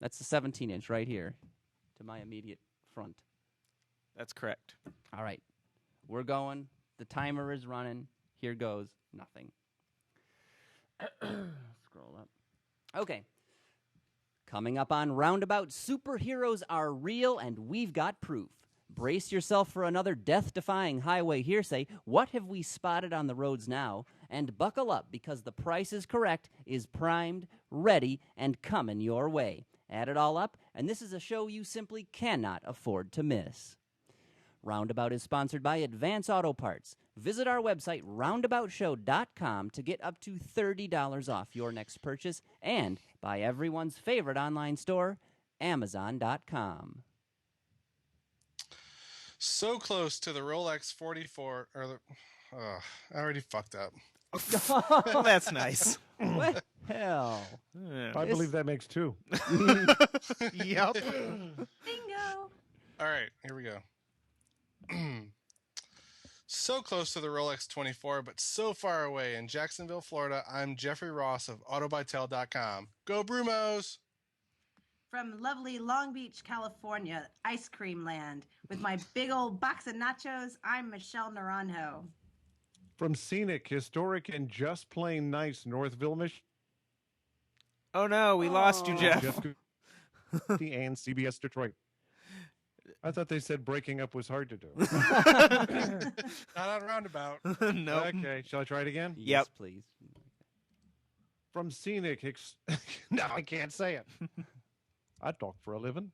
That's the 17-inch right here to my immediate front. That's correct. All right. We're going. The timer is running. Here goes nothing. Scroll up. Okay. Coming up on Roundabout, superheroes are real and we've got proof. Brace yourself for another death-defying highway hearsay. What have we spotted on the roads now? And buckle up because the price is correct, is primed, ready, and coming your way. Add it all up, and this is a show you simply cannot afford to miss. Roundabout is sponsored by Advance Auto Parts. Visit our website, roundaboutshow.com, to get up to $30 off your next purchase, and by everyone's favorite online store, Amazon.com. So close to the Rolex 44, or the, I already fucked up. Oh, that's nice. What hell? I believe that makes 2. Yep. Bingo. All right, here we go. So close to the Rolex 24, but so far away. In Jacksonville, Florida, I'm Jeffrey Ross of AutoBytel.com. Go Brumos! From lovely Long Beach, California, ice cream land, with my big old box of nachos, I'm Michelle Naranjo. From scenic, historic, and just plain nice Northville, Michigan. Oh, no, we lost you, Jeff. And CBS Detroit. I thought they said breaking up was hard to do. Not on Roundabout. No. Okay, shall I try it again? Yes, please. From scenic, no, I can't say it. I talk for a living.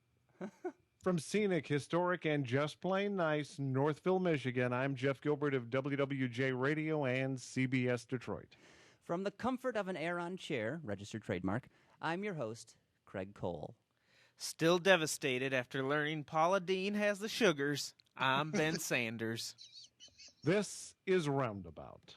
From scenic, historic, and just plain nice Northville, Michigan, I'm Jeff Gilbert of WWJ Radio and CBS Detroit. From the comfort of an Aeron chair, registered trademark, I'm your host, Craig Cole. Still devastated after learning Paula Dean has the sugars. I'm Ben Sanders. This is Roundabout.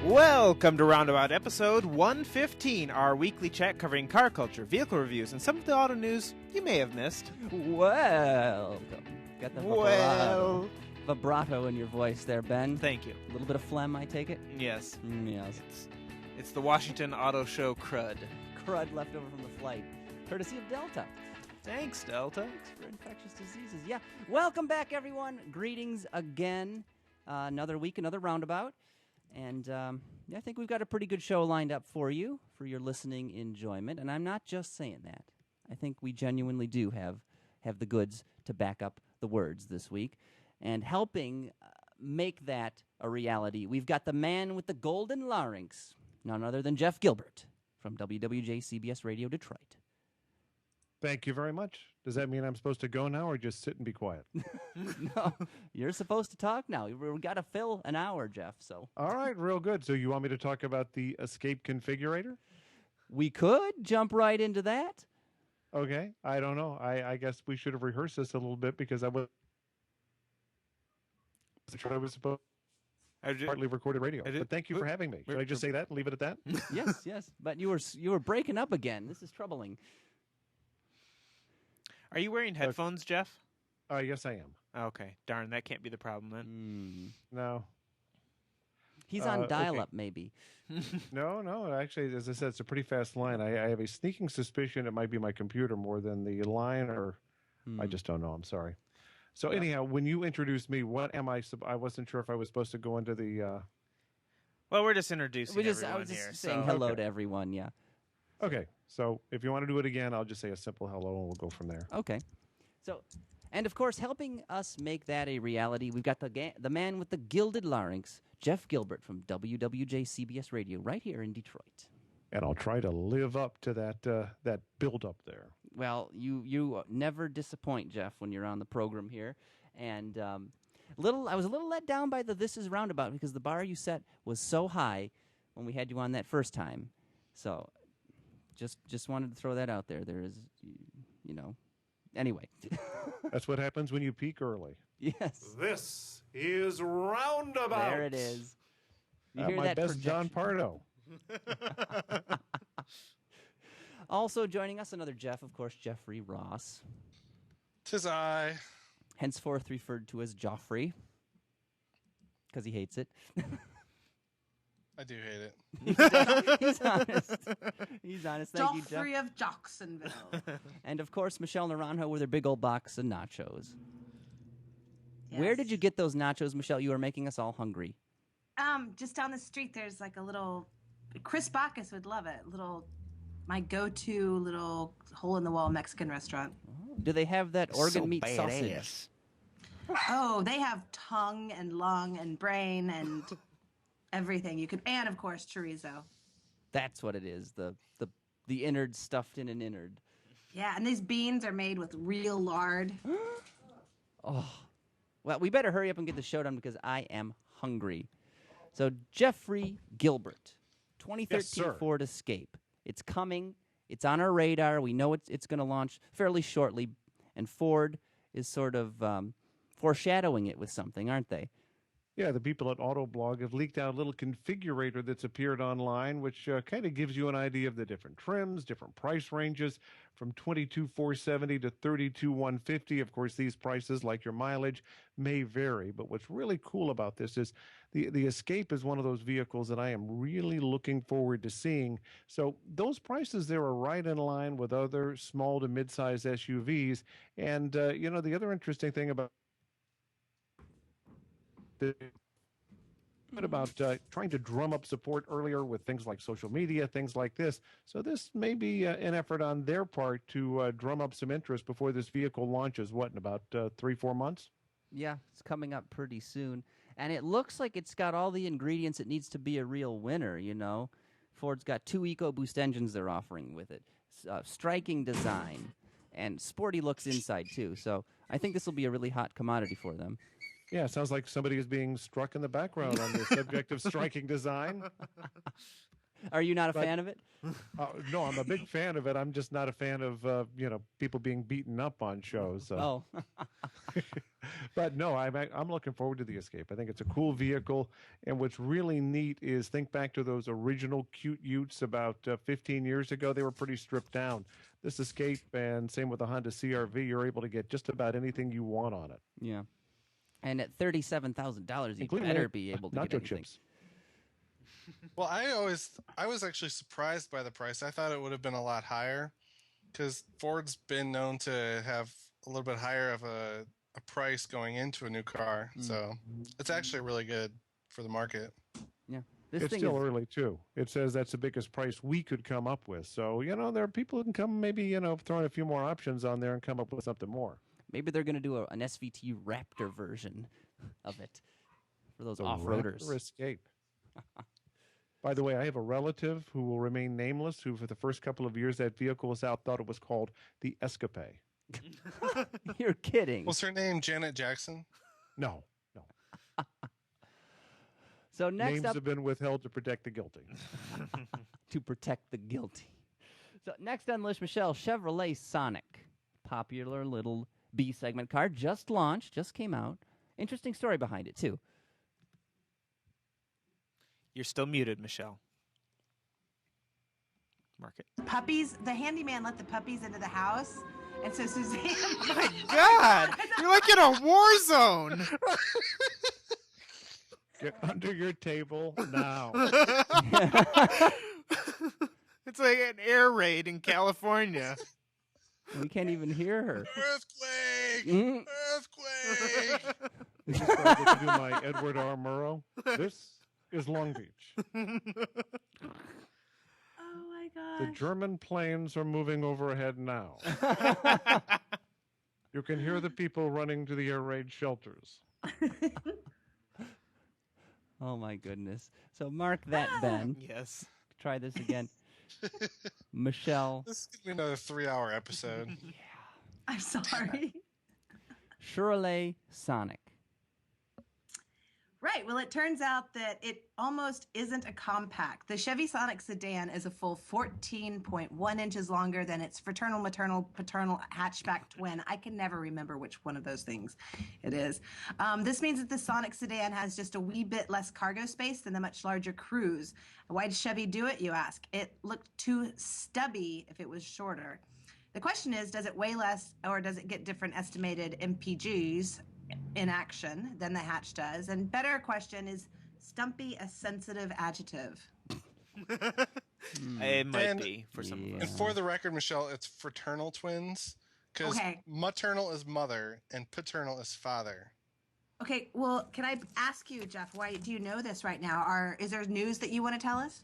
Welcome to Roundabout episode 115, our weekly chat covering car culture, vehicle reviews, and some of the auto news you may have missed. Welcome. Got the vibrato in your voice there, Ben. Thank you. A little bit of phlegm, I take it? Yes. Yes. It's the Washington Auto Show crud. Crud left over from the flight, courtesy of Delta. Thanks, Delta. Thanks for infectious diseases. Yeah. Welcome back, everyone. Greetings again. Another week, another Roundabout. And I think we've got a pretty good show lined up for you, for your listening enjoyment. And I'm not just saying that. I think we genuinely do have the goods to back up the words this week. And helping make that a reality, we've got the man with the golden larynx, none other than Jeff Gilbert from WWJ CBS Radio Detroit. Thank you very much. Does that mean I'm supposed to go now or just sit and be quiet? No, you're supposed to talk now. We've got to fill an hour, Jeff. So all right, real good. So you want me to talk about the Escape configurator? We could jump right into that. Okay, I don't know. I guess we should have rehearsed this a little bit because I was supposed partly recorded radio. But thank you for having me. Should I just say that and leave it at that? Yes. But you were breaking up again. This is troubling. Are you wearing headphones, Jeff? Yes, I am. Okay. Darn, that can't be the problem then. No. He's on dial-up, maybe. No. Actually, as I said, it's a pretty fast line. I have a sneaking suspicion it might be my computer more than the line, or I just don't know. I'm sorry. So anyhow, when you introduced me, what am I? I wasn't sure if I was supposed to go into the. Well, we're just introducing everyone I was just here. saying hello to everyone. Yeah. Okay. So if you want to do it again, I'll just say a simple hello, and we'll go from there. Okay. So, and of course, helping us make that a reality, we've got the man with the gilded larynx, Jeff Gilbert from WWJ CBS Radio, right here in Detroit. And I'll try to live up to that build up there. Well, you never disappoint, Jeff, when you're on the program here. And I was a little let down by the This Is Roundabout because the bar you set was so high when we had you on that first time. So just wanted to throw that out there. There is, anyway. That's what happens when you peak early. Yes. This is Roundabout. There it is. You hear my that best projection? John Pardo. Also joining us, another Jeff, of course, Jeffrey Ross. 'Tis I. Henceforth referred to as Joffrey. because he hates it. I do hate it. He's honest. He's honest. Thank you, Jeff. Joffrey of Jacksonville. And, of course, Michelle Naranjo with her big old box of nachos. Where Yes. did you get those nachos, Michelle? You are making us all hungry. Just down the street, there's like a little. Chris Bacchus would love it. My go-to little hole-in-the-wall Mexican restaurant. Do they have that organ meat sausage? Oh, they have tongue and lung and brain and everything you could, and of course chorizo. That's what it is. The innard stuffed in an innard. Yeah, and these beans are made with real lard. Oh, well, we better hurry up and get the show done because I am hungry. So Jeffrey Gilbert, 2013 Yes, sir. Ford Escape. It's coming. It's on our radar. We know it's going to launch fairly shortly, and Ford is sort of foreshadowing it with something, aren't they? Yeah, the people at Autoblog have leaked out a little configurator that's appeared online, which kind of gives you an idea of the different trims, different price ranges, from $22,470 to $32,150. Of course, these prices, like your mileage, may vary. But what's really cool about this is the Escape is one of those vehicles that I am really looking forward to seeing. So those prices there are right in line with other small to mid-size SUVs. And, the other interesting thing about about trying to drum up support earlier with things like social media, things like this. So this may be an effort on their part to drum up some interest before this vehicle launches, in about 3-4 months? Yeah, it's coming up pretty soon. And it looks like it's got all the ingredients it needs to be a real winner, Ford's got 2 EcoBoost engines they're offering with it, striking design, and sporty looks inside, too. So I think this will be a really hot commodity for them. Yeah, it sounds like somebody is being struck in the background on the subject of striking design. Are you not a fan of it? No, I'm a big fan of it. I'm just not a fan of, people being beaten up on shows. Oh. But no, I'm looking forward to the Escape. I think it's a cool vehicle. And what's really neat is think back to those original cute Utes about 15 years ago. They were pretty stripped down. This Escape, and same with the Honda CR-V, you're able to get just about anything you want on it. Yeah. And at $37,000, you Including better be able to nacho get anything. chips. Well, I was actually surprised by the price. I thought it would have been a lot higher because Ford's been known to have a little bit higher of a price going into a new car. So it's actually really good for the market. Yeah. It's still early, too. It says that's the biggest price we could come up with. So, there are people who can come maybe, throwing a few more options on there and come up with something more. Maybe they're going to do an SVT Raptor version of it for those The off-roaders. Raptor Escape. By the way, I have a relative who will remain nameless, who for the first couple of years that vehicle was out thought it was called the Escapade. You're kidding. What's her name? Janet Jackson? No. So next Names up, have been withheld to protect the guilty. to protect the guilty. So next on the list, Michelle, Chevrolet Sonic. Popular little B-segment car. Just launched. Just came out. Interesting story behind it, too. You're still muted, Michelle. Mark it. Puppies. The handyman let the puppies into the house, and so Suzanne. My God! You're like in a war zone! Get under your table now. It's like an air raid in California. We can't even hear her. Earthquake! Earthquake! This is where I get to do my Edward R. Murrow. This is Long Beach. Oh my The gosh. German planes are moving overhead now. You can hear the people running to the air raid shelters. Oh, my goodness. So mark that, Ben. Yes. Try this again. Michelle. This is going to be another 3-hour episode. I'm sorry. Chevrolet Sonic. Right. Well, it turns out that it almost isn't a compact. The Chevy Sonic sedan is a full 14.1 inches longer than its fraternal, maternal, paternal hatchback twin. I can never remember which one of those things it is. This means that the Sonic sedan has just a wee bit less cargo space than the much larger Cruze. Why did Chevy do it, you ask? It looked too stubby if it was shorter. The question is, does it weigh less or does it get different estimated MPGs? in action than the hatch does. And better question, is Stumpy a sensitive adjective? It might And- be for some of And us. for the record, Michelle, it's fraternal twins because Okay. maternal is mother and paternal is father. Okay, well, can I ask you, Jeff, why do you know this right now? Is there news that you want to tell us?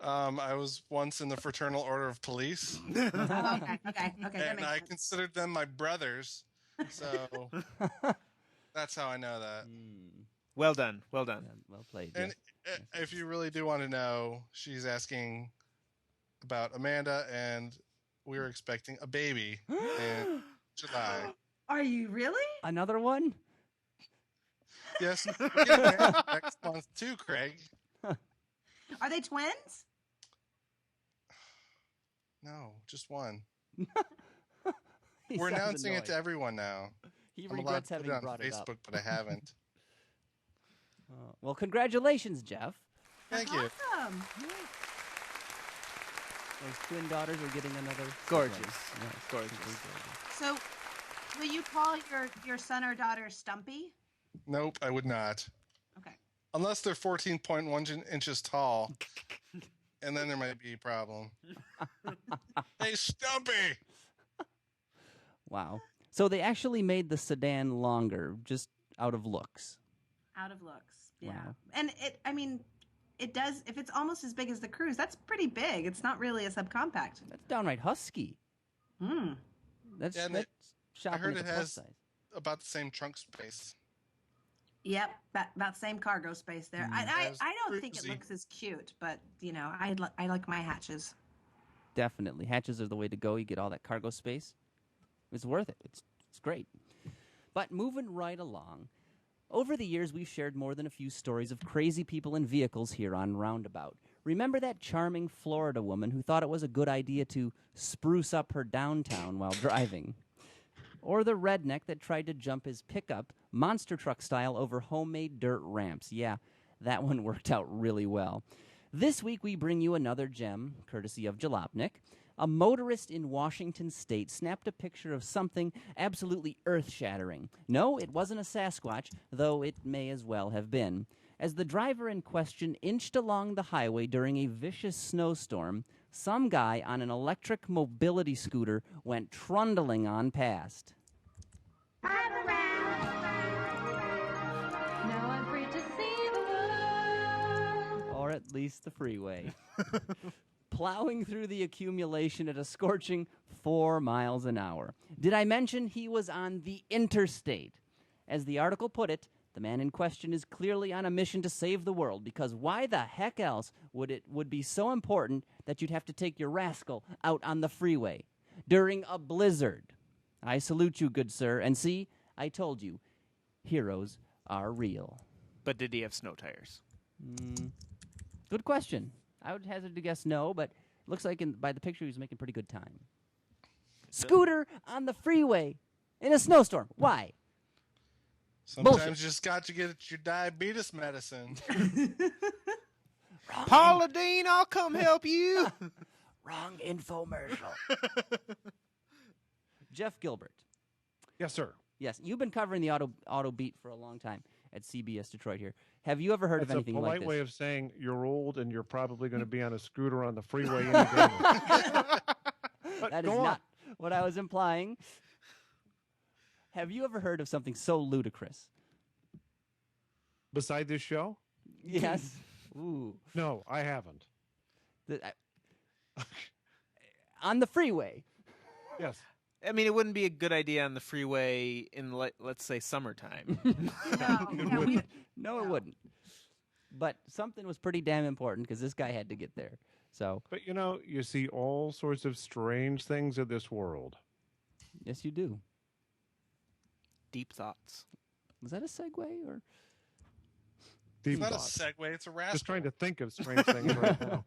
I was once in the Fraternal Order of Police, Okay, that and makes I sense. considered them my brothers. So that's how I know that. Well done. Well done. Well played. And Jeff. if you really do want to know, she's asking about Amanda, and we were expecting a baby in July. Are you really? Another one? Yes, we're getting married next month too, Craig. Are they twins? No, just one. He We're sounds announcing it annoyed. to everyone now. He I'm allowed regrets to put having it on brought it up. Facebook, but I haven't. Well, congratulations, Jeff. Thank you. Awesome. Those twin daughters are getting another Gorgeous. sibling. Yes, Gorgeous. simply gorgeous. So, will you call your son or daughter Stumpy? Nope, I would not. Okay. Unless they're 14.1 inches tall. And then there might be a problem. Hey, Stumpy! Wow. So they actually made the sedan longer, just out of looks. Out of looks. Yeah. Wow. And it does, if it's almost as big as the Cruise, that's pretty big. It's not really a subcompact. That's downright husky. Hmm. That's, Yeah, and that's I shopping heard at it the plus has size. about the same trunk space. Yep, about same cargo space there. I That's don't think it cruisy. looks as cute, but I like my hatches. Definitely. Hatches are the way to go. You get all that cargo space. It's worth it. It's great. But moving right along, over the years we've shared more than a few stories of crazy people and vehicles here on Roundabout. Remember that charming Florida woman who thought it was a good idea to spruce up her downtown while driving? Or the redneck that tried to jump his pickup, monster truck style, over homemade dirt ramps? Yeah, that one worked out really well. This week we bring you another gem, courtesy of Jalopnik. A motorist in Washington state snapped a picture of something absolutely earth-shattering. No, it wasn't a Sasquatch, though it may as well have been. As the driver in question inched along the highway during a vicious snowstorm, some guy on an electric mobility scooter went trundling on past. I'm around. Now I'm free to see the world. Or at least the freeway. Plowing through the accumulation at a scorching 4 miles an hour. Did I mention he was on the interstate? As the article put it, the man in question is clearly on a mission to save the world, because why the heck else would be so important that you'd have to take your rascal out on the freeway during a blizzard? I salute you, good sir, and see, I told you, heroes are real. But did he have snow tires? Good question. I would hazard to guess no, but looks like by the picture he was making pretty good time. Scooter on the freeway in a snowstorm. Why? Sometimes Bullshit. you just got to get your diabetes medicine. Paula Dean, I'll come help you. Wrong infomercial. Jeff Gilbert. Yes, sir. Yes, you've been covering the auto beat for a long time at CBS Detroit here. Have you ever heard That's of anything a polite like this? way of saying you're old and you're probably going to be on a scooter on the freeway any day. But That is go on. not what I was implying. Have you ever heard of something so ludicrous? Beside this show? Yes. Ooh. No, I haven't. On the freeway. Yes. I mean, it wouldn't be a good idea on the freeway in, let's say, summertime. No, it wouldn't. But something was pretty damn important because this guy had to get there. So, But you see all sorts of strange things in this world. yes, you do. Deep thoughts. Was that a segue or? Deep It's not thoughts. a segue, it's a rascal. Just trying to think of strange things right now.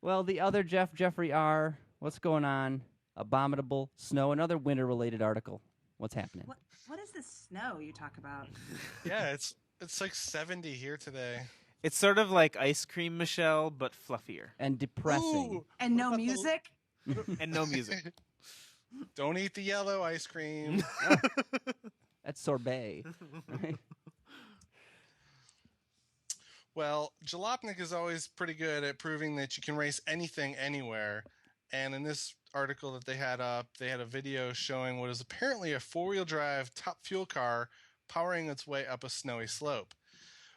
Well, the other Jeffrey R. What's going on? Abominable snow. Another winter-related article. What's happening? What is this snow you talk about? Yeah, it's like 70 here today. It's sort of like ice cream, Michelle, but fluffier. And depressing. Ooh, And no about the- music? And no music. Don't eat the yellow ice cream. That's sorbet. Right? Well, Jalopnik is always pretty good at proving that you can race anything anywhere. And in this article that they had up, they had a video showing what is apparently a four-wheel drive top fuel car powering its way up a snowy slope.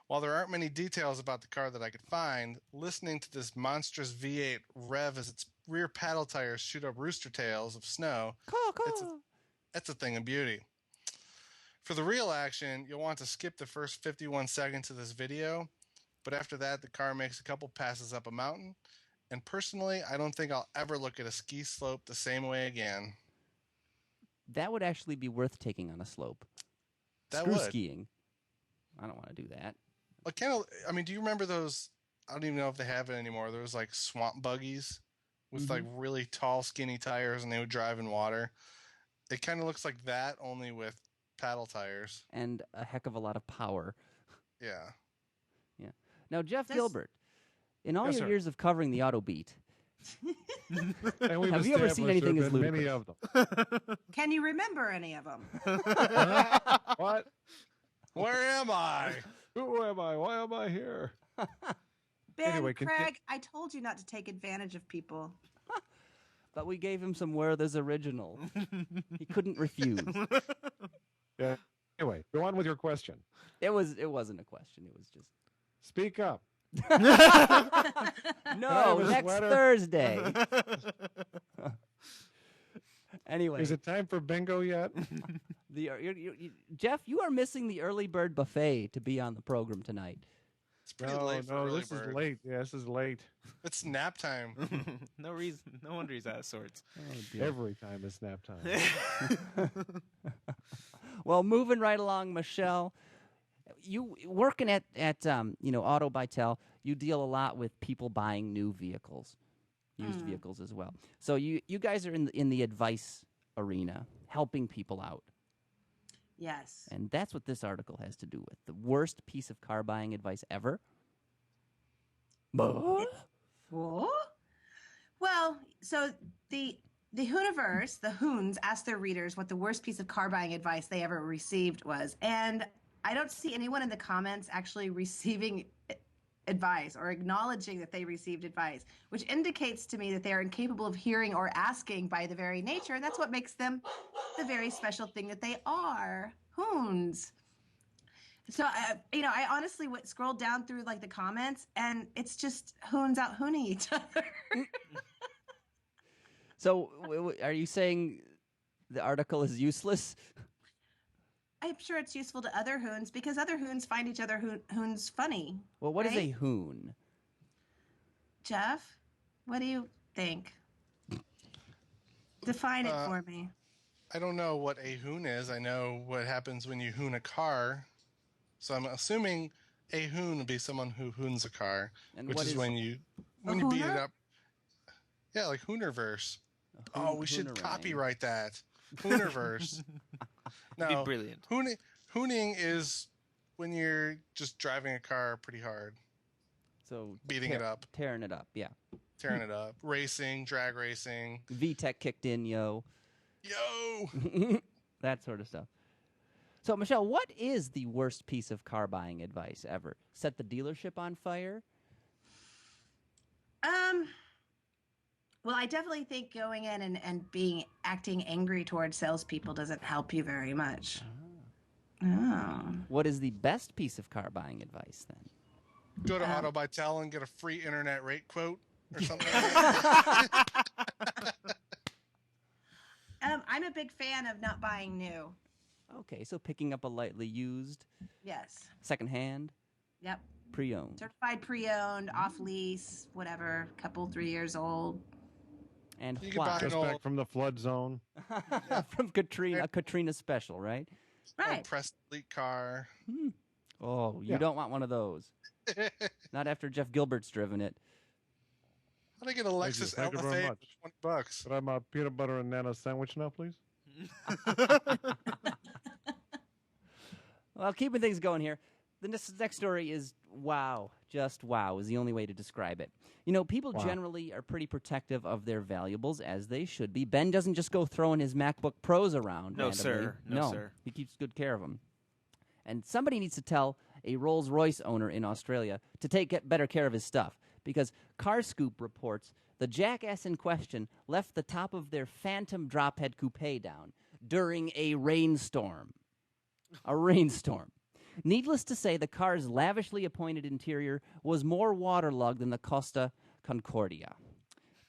While there aren't many details about the car that I could find, listening to this monstrous V8 rev as its rear paddle tires shoot up rooster tails of snow, it's a thing of beauty. For the real action, you'll want to skip the first 51 seconds of this video, but after that, the car makes a couple passes up a mountain, and personally, I don't think I'll ever look at a ski slope the same way again. That would actually be worth taking on a slope. That Screw would. skiing. I don't want to do that. Do you remember those? I don't even know if they have it anymore. There was like swamp buggies with like really tall, skinny tires, and they would drive in water. It kind of looks like that, only with paddle tires. And a heck of a lot of power. Yeah. Yeah. Now, Jeff This- Gilbert, in all Yes, your sir. years of covering the auto beat, And we've Have you ever seen established anything there as have been many ludicrous? of them. Can you remember any of them? What? Where am I? Who am I? Why am I here? Ben, Anyway, Craig, I told you not to take advantage of people. but we gave him some Werther's original. He couldn't refuse. Yeah. Anyway, go on with your question. It wasn't a question. It was just Speak up. no have a next sweater? Thursday. Anyway, Is it time for bingo yet? Jeff, you are missing the early bird buffet to be on the program tonight. It's pretty No, late for no, early this bird. is late. Yeah, this is late. It's nap time. No reason. No wonder he's out of sorts. Oh, dear. Every time is nap time. Well, moving right along, Michelle. You working at Auto Bytel, you deal a lot with people buying new vehicles, used vehicles as well. So you guys are in the advice arena, helping people out, Yes. and that's what this article has to do with the worst piece of car buying advice ever. What? Well, so the Hooniverse, the Hoons, asked their readers what the worst piece of car buying advice they ever received was, and I don't see anyone in the comments actually receiving advice or acknowledging that they received advice, which indicates to me that they are incapable of hearing or asking by the very nature, and that's what makes them the very special thing that they are, Hoons. So, I honestly scrolled down through like the comments, and it's just Hoons out hooning each other. So are you saying the article is useless? I'm sure it's useful to other Hoons because other Hoons find each other Hoons funny. Well, what is a Right? hoon? Jeff, what do you think? Define it for me. I don't know what a hoon is. I know what happens when you hoon a car. So I'm assuming a hoon would be someone who hoons a car, And which what is is when you beat it hooner? up. Yeah, like Hoonerverse. A Oh, we should hoonerang. copyright that. Hoonerverse. Be No, brilliant. hooning is when you're just driving a car pretty hard, So beating it up, tearing it up, yeah. tearing it up, racing, drag racing. VTEC kicked in, yo. Yo! That sort of stuff. So, Michelle, what is the worst piece of car buying advice ever? Set the dealership on fire? Well, I definitely think going in and acting angry towards salespeople doesn't help you very much. Oh. What is the best piece of car buying advice then? Go to Auto Bytel and get a free internet rate quote or something like that. I'm a big fan of not buying new. Okay, so picking up a lightly used, Yes. secondhand, Yep. pre-owned. Certified pre-owned, off lease, whatever, couple 3 years old. And You can why? buy Just an back old- from the flood zone. From Katrina, a Katrina special, right? Right. Pressed elite car. Oh, you Yeah. don't want one of those. Not after Jeff Gilbert's driven it. How do I get a Thank you. Lexus Thank you very LFA much. for $20? Could I have my peanut butter and nana sandwich now, please? Well, keeping things going here. The next story is wow, just wow is the only way to describe it. People generally are pretty protective of their valuables, as they should be. Ben doesn't just go throwing his MacBook Pros around. No, randomly. sir. No, sir. He keeps good care of them. And somebody needs to tell a Rolls-Royce owner in Australia to get better care of his stuff, because CarScoop reports the jackass in question left the top of their Phantom drophead coupe down during a rainstorm. A rainstorm. Needless to say, the car's lavishly appointed interior was more waterlogged than the Costa Concordia.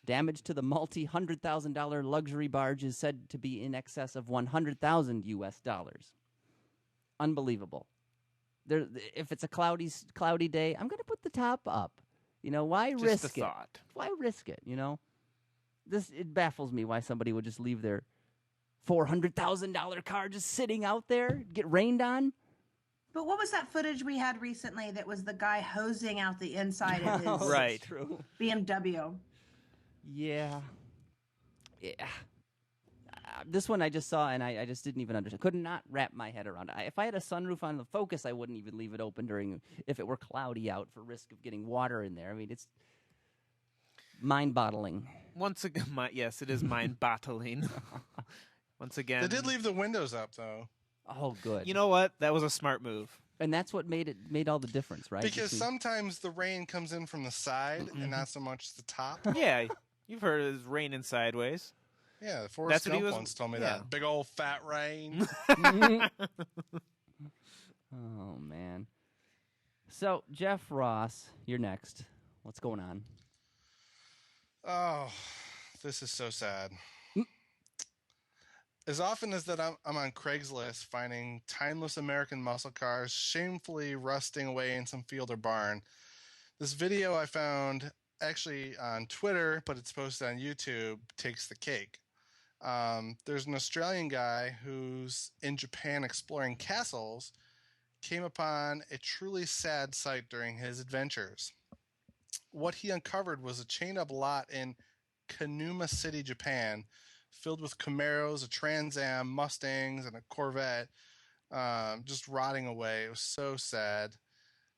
Damage to the multi-$100,000 luxury barge is said to be in excess of $100,000 US. Unbelievable. If it's a cloudy day, I'm going to put the top up. Why Just risk a it? thought. Why risk it? It baffles me why somebody would just leave their $400,000 car just sitting out there, get rained on. But what was that footage we had recently that was the guy hosing out the inside of his Right. True. BMW? Yeah. This one I just saw, and I just didn't even understand. Could not wrap my head around it. If I had a sunroof on the Focus, I wouldn't even leave it open if it were cloudy out, for risk of getting water in there. I mean, it's mind-boggling. Once again, yes, it is mind-boggling. Once again, They did leave the windows up though. Oh, good. You know what? That was a smart move. And that's what made all the difference, right? Because sometimes the rain comes in from the side and not so much the top. Yeah, you've heard of this raining sideways. Yeah, the Forrest That's what he Gump was- once told me yeah. that. Big old fat rain. Oh, man. So, Jeff Ross, you're next. What's going on? Oh, this is so sad. As often as that I'm on Craigslist finding timeless American muscle cars shamefully rusting away in some field or barn. This video I found actually on Twitter, but it's posted on YouTube, takes the cake. There's an Australian guy who's in Japan exploring castles, came upon a truly sad sight during his adventures. What he uncovered was a chained-up lot in Kanuma City, Japan, filled with Camaros, a Trans Am, Mustangs, and a Corvette, just rotting away. It was so sad.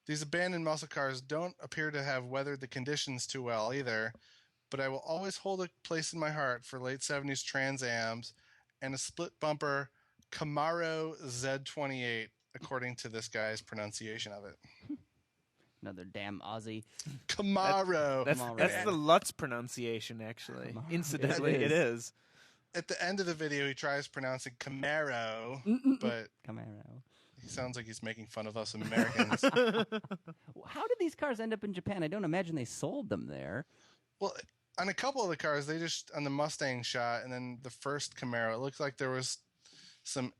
These abandoned muscle cars don't appear to have weathered the conditions too well either, but I will always hold a place in my heart for late 70s Trans Ams and a split bumper Camaro Z28, according to this guy's pronunciation of it. Another damn Aussie. Camaro. That's the Lutz pronunciation, actually. Camaro. Incidentally, It it is. At the end of the video, he tries pronouncing Camaro, but Camaro. he sounds like he's making fun of us Americans. How did these cars end up in Japan? I don't imagine they sold them there. Well, on a couple of the cars, they just, on the Mustang shot, and then the first Camaro, it looked like there was some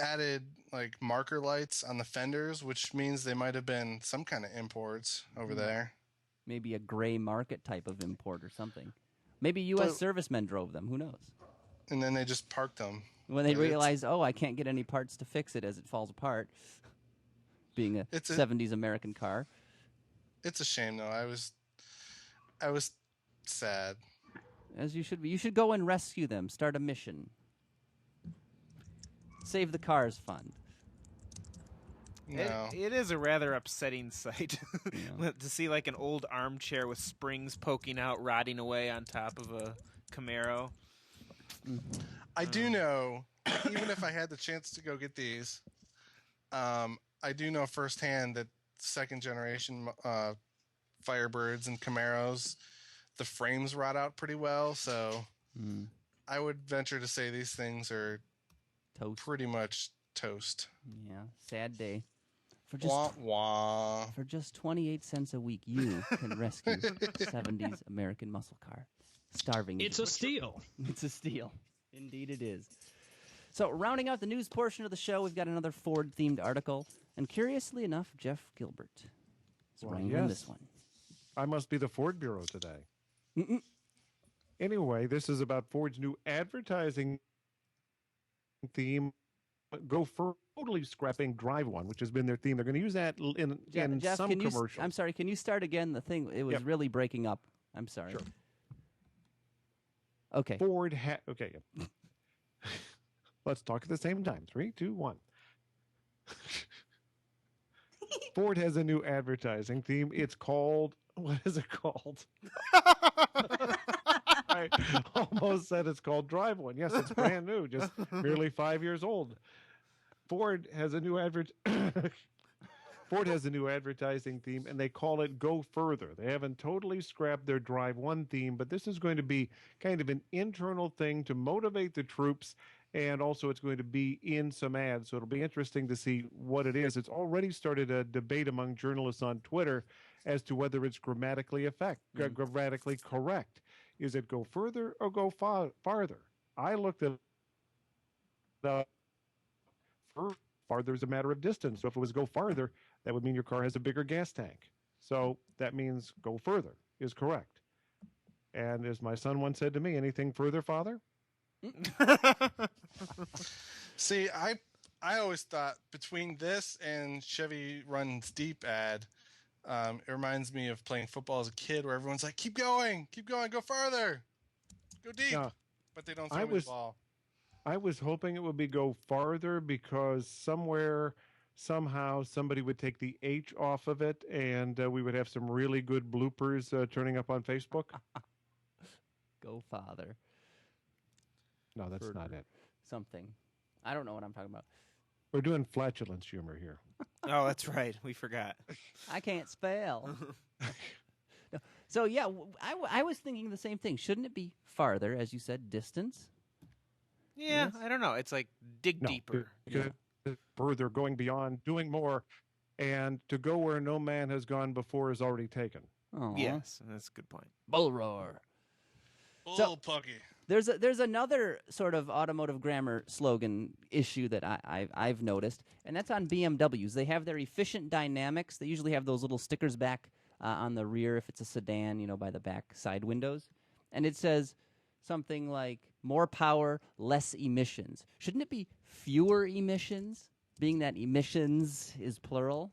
added like marker lights on the fenders, which means they might have been some kind of imports over there. Maybe a gray market type of import or something. Maybe U.S. But- servicemen drove them. Who knows? And then they just parked them. When they But it's- realize, I can't get any parts to fix it as it falls apart, being a It's a- 70s American car. It's a shame, though. I was sad. As you should be. You should go and rescue them. Start a mission. Save the Cars Fund. No. It is a rather upsetting sight to see like an old armchair with springs poking out, rotting away on top of a Camaro. I do know, even if I had the chance to go get these, I do know firsthand that second generation Firebirds and Camaros, the frames rot out pretty well. So I would venture to say these things are Toast. pretty much toast. Yeah. Sad day. Wah, wah. For just 28 cents a week, you can rescue 70s American muscle car. Starving. It's a steal. It's a steal. Indeed it is. So, rounding out the news portion of the show, we've got another Ford-themed article. And curiously enough, Jeff Gilbert is wrangling this one. I must be the Ford Bureau today. Anyway, this is about Ford's new advertising theme. Go for totally scrapping Drive One, which has been their theme. They're going to use that in Jeff, some can you commercials. I'm sorry, can you start again? The thing, it was Yep. really breaking up. I'm sorry. Sure. Okay. Okay. Let's talk at the same time. 3, 2, 1. Ford has a new advertising theme. It's called, what is it called? I almost said it's called Drive One. Yes, it's brand new, just barely 5 years old. Ford has a new Ford has a new advertising theme, and they call it Go Further. They haven't totally scrapped their Drive One theme, but this is going to be kind of an internal thing to motivate the troops, and also it's going to be in some ads, so it'll be interesting to see what it is. It's already started a debate among journalists on Twitter as to whether it's grammatically correct. Is it go further or go farther? I looked at farther is a matter of distance. So if it was go farther, that would mean your car has a bigger gas tank. So that means go further is correct. And as my son once said to me, anything further, Father? See, I always thought between this and Chevy Runs Deep ad, it reminds me of playing football as a kid where everyone's like, keep going, go farther, go deep. Yeah. But they don't throw me the ball. I was hoping it would be go farther because somehow somebody would take the H off of it and we would have some really good bloopers turning up on Facebook. Go father. No, that's not it. Something. I don't know what I'm talking about. We're doing flatulence humor here. Oh, that's right. We forgot. I can't spell. No. So, yeah, I was thinking the same thing. Shouldn't it be farther, as you said, distance? Yeah, Yes. I don't know. It's like dig deeper. Further, going beyond, doing more, and to go where no man has gone before is already taken. Oh, Yes, that's a good point. Bull roar. Bull pucky. There's another sort of automotive grammar slogan issue that I've noticed, and that's on BMWs. They have their efficient dynamics. They usually have those little stickers back on the rear if it's a sedan, by the back side windows. And it says something like more power, less emissions. Shouldn't it be fewer emissions, being that emissions is plural?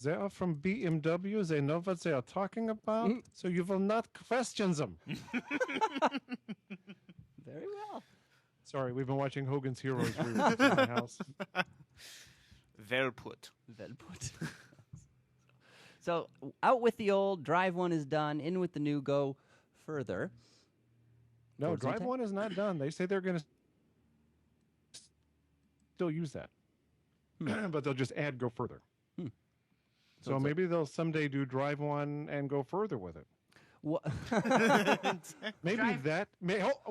They are from BMW. They know what they are talking about, so you will not question them. Very well. Sorry, we've been watching Hogan's Heroes reruns in my house. Well put. Well put. So out with the old, Drive One is done, in with the new, go further. No, Ford's Drive intact? One is not done. They say they're going to still use that, but they'll just add go further. So it's maybe they'll someday do Drive One and go further with it. What? Maybe Drive-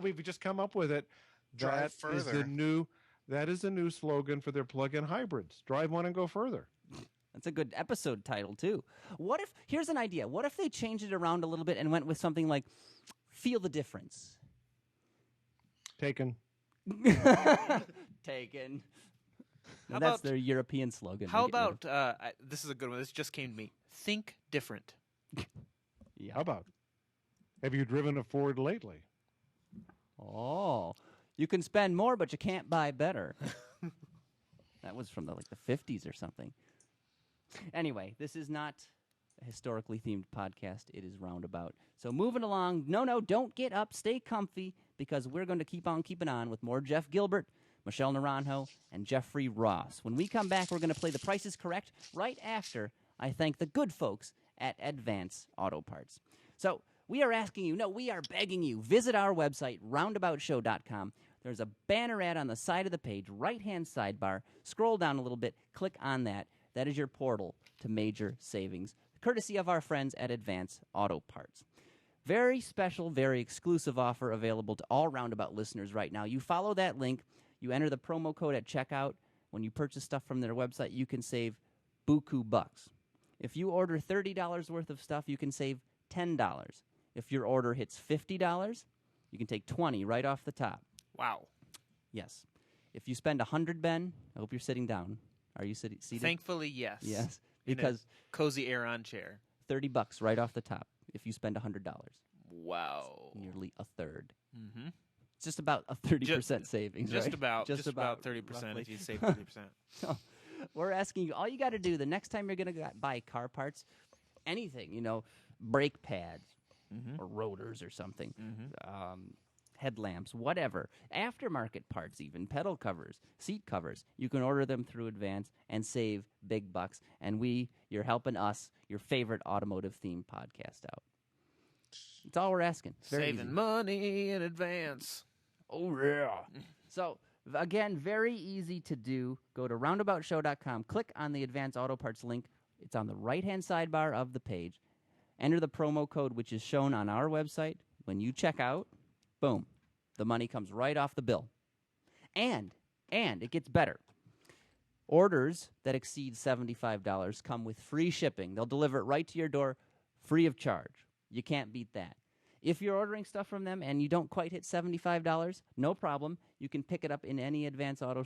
we've just come up with it. Drive That is further. that is a new slogan for their plug-in hybrids. Drive One and go further. That's a good episode title, too. Here's an idea. What if they changed it around a little bit and went with something like, feel the difference? Taken. Taken. How That's about- their European slogan. How They're getting about, this is a good one. This just came to me. Think different. Yeah. How about? Have you driven a Ford lately? Oh, you can spend more, but you can't buy better. That was from the 50s or something. Anyway, this is not a historically themed podcast. It is Roundabout. So moving along. No, don't get up. Stay comfy because we're going to keep on keeping on with more Jeff Gilbert, Michelle Naranjo, and Jeffrey Ross. When we come back, we're going to play The Price is Correct right after I thank the good folks at Advance Auto Parts. So we are asking you, no, we are begging you, visit our website, roundaboutshow.com. There's a banner ad on the side of the page, right-hand sidebar. Scroll down a little bit, click on that. That is your portal to major savings, courtesy of our friends at Advance Auto Parts. Very special, very exclusive offer available to all Roundabout listeners right now. You follow that link, you enter the promo code at checkout. When you purchase stuff from their website, you can save buku bucks. If you order $30 worth of stuff, you can save $10. If your order hits $50, you can take $20 right off the top. Wow. Yes. If you spend $100, Ben, I hope you're sitting down. Are you seated? Thankfully, yes. Yes. In a Because cozy air-on chair. $30 right off the top if you spend $100. Wow. Nearly a third. Mm-hmm. It's just about a 30% savings, Just right? about 30% roughly. if you save 30%. So we're asking you, all you got to do the next time you're going to buy car parts, anything, brake pads or rotors or something, headlamps, whatever, aftermarket parts even, pedal covers, seat covers. You can order them through Advance and save big bucks. And you're helping us, your favorite automotive-themed podcast out. It's all we're asking. It's very Saving easy. money in advance. Oh, yeah. So, again, very easy to do. Go to roundaboutshow.com, click on the Advance Auto Parts link. It's on the right-hand sidebar of the page. Enter the promo code, which is shown on our website. When you check out, boom, the money comes right off the bill. And it gets better. Orders that exceed $75 come with free shipping. They'll deliver it right to your door, free of charge. You can't beat that. If you're ordering stuff from them and you don't quite hit $75, no problem. You can pick it up in any Advance Auto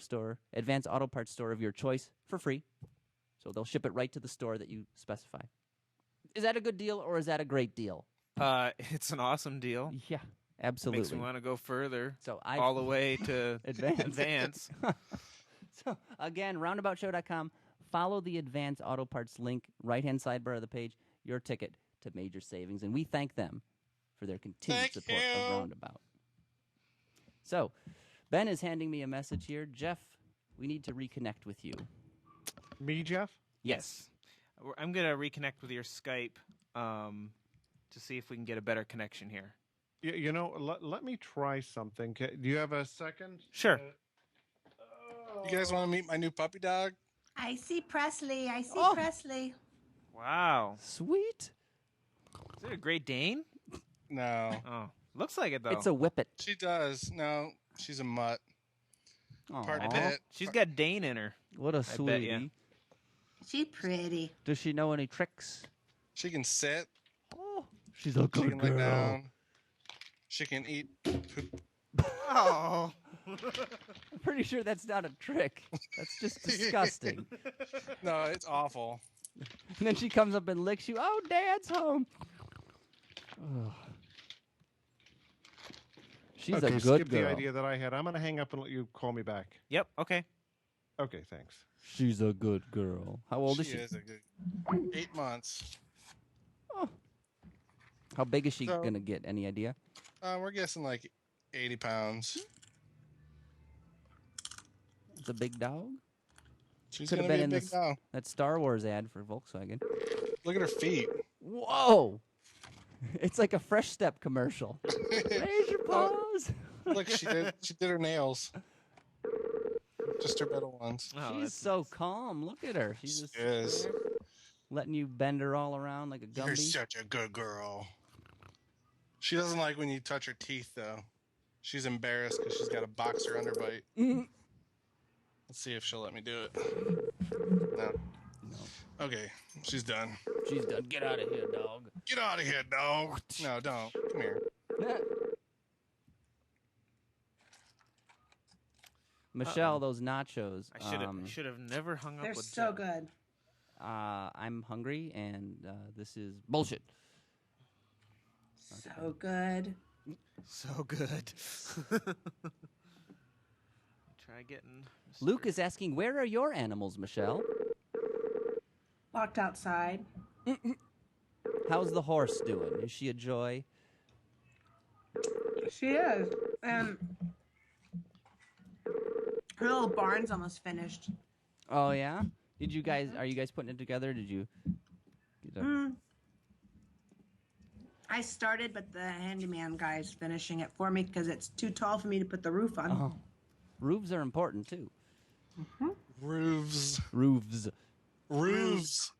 Parts store of your choice for free. So they'll ship it right to the store that you specify. Is that a good deal or is that a great deal? It's an awesome deal. Yeah, absolutely. Makes me want to go further. So all the way to Advance. So, again, roundaboutshow.com. Follow the Advance Auto Parts link, right-hand sidebar of the page, your ticket to major savings. And we thank them for their continued support of Roundabout. So, Ben is handing me a message here. Jeff, we need to reconnect with you. Me, Jeff? Yes. I'm going to reconnect with your Skype to see if we can get a better connection here. You know, let me try something. Do you have a second? Sure. You guys want to meet my new puppy dog? I see Presley. I see Oh. Presley. Wow. Sweet. Is it a Great Dane? No. Oh, looks like it, though. It's a whippet. She does. No, she's a mutt. Part Aw, bit. She's got Dane in her. what a bet sweetie. ya. She's pretty. Does she know any tricks? She can sit. Oh, she's a She good can lay down. She can eat poop. Oh. I'm pretty sure that's not a trick. That's just disgusting. No, it's awful. And then she comes up and licks you. Oh, Dad's home. Ugh. She's Okay, a good skip girl. the idea that I had. I'm going to hang up and let you call me back. Yep, okay. Okay, thanks. She's a good girl. How old is she? She is a good 8 months. How big is she So- going to get? Any idea? We're guessing like 80 pounds. It's a big dog? She's Could going have to been be a in big dog. that Star Wars ad for Volkswagen. Look at her feet. Whoa! It's like a Fresh Step commercial. Raise your paws. Look, she did her nails. Just her middle ones. Oh, She's that's so nice. calm. Look at her. She's just She is. letting you bend her all around like a You're Gumby. such a good girl. She doesn't like when you touch her teeth, though. She's embarrassed because she's got a boxer underbite. Mhm. Let's see if she'll let me do it. No. No, Okay, she's done. she's done. Get out of here, dog. Get out of here, dog. No, don't. Come here. Michelle, those nachos. I should have never hung up They're with so Jeff. good. I'm hungry, and this is bullshit. So good. So good. Try getting Mr. Luke is asking, where are your animals, Michelle? Locked outside. How's the horse doing? Is she a joy? She is. And her little barn's almost finished. Oh yeah. Did you guys? Are you guys putting it together? Did you? Get a, I started, but the handyman guy's finishing it for me because it's too tall for me to put the roof on. Oh, roofs are important too. Roofs. Roofs. Roofs.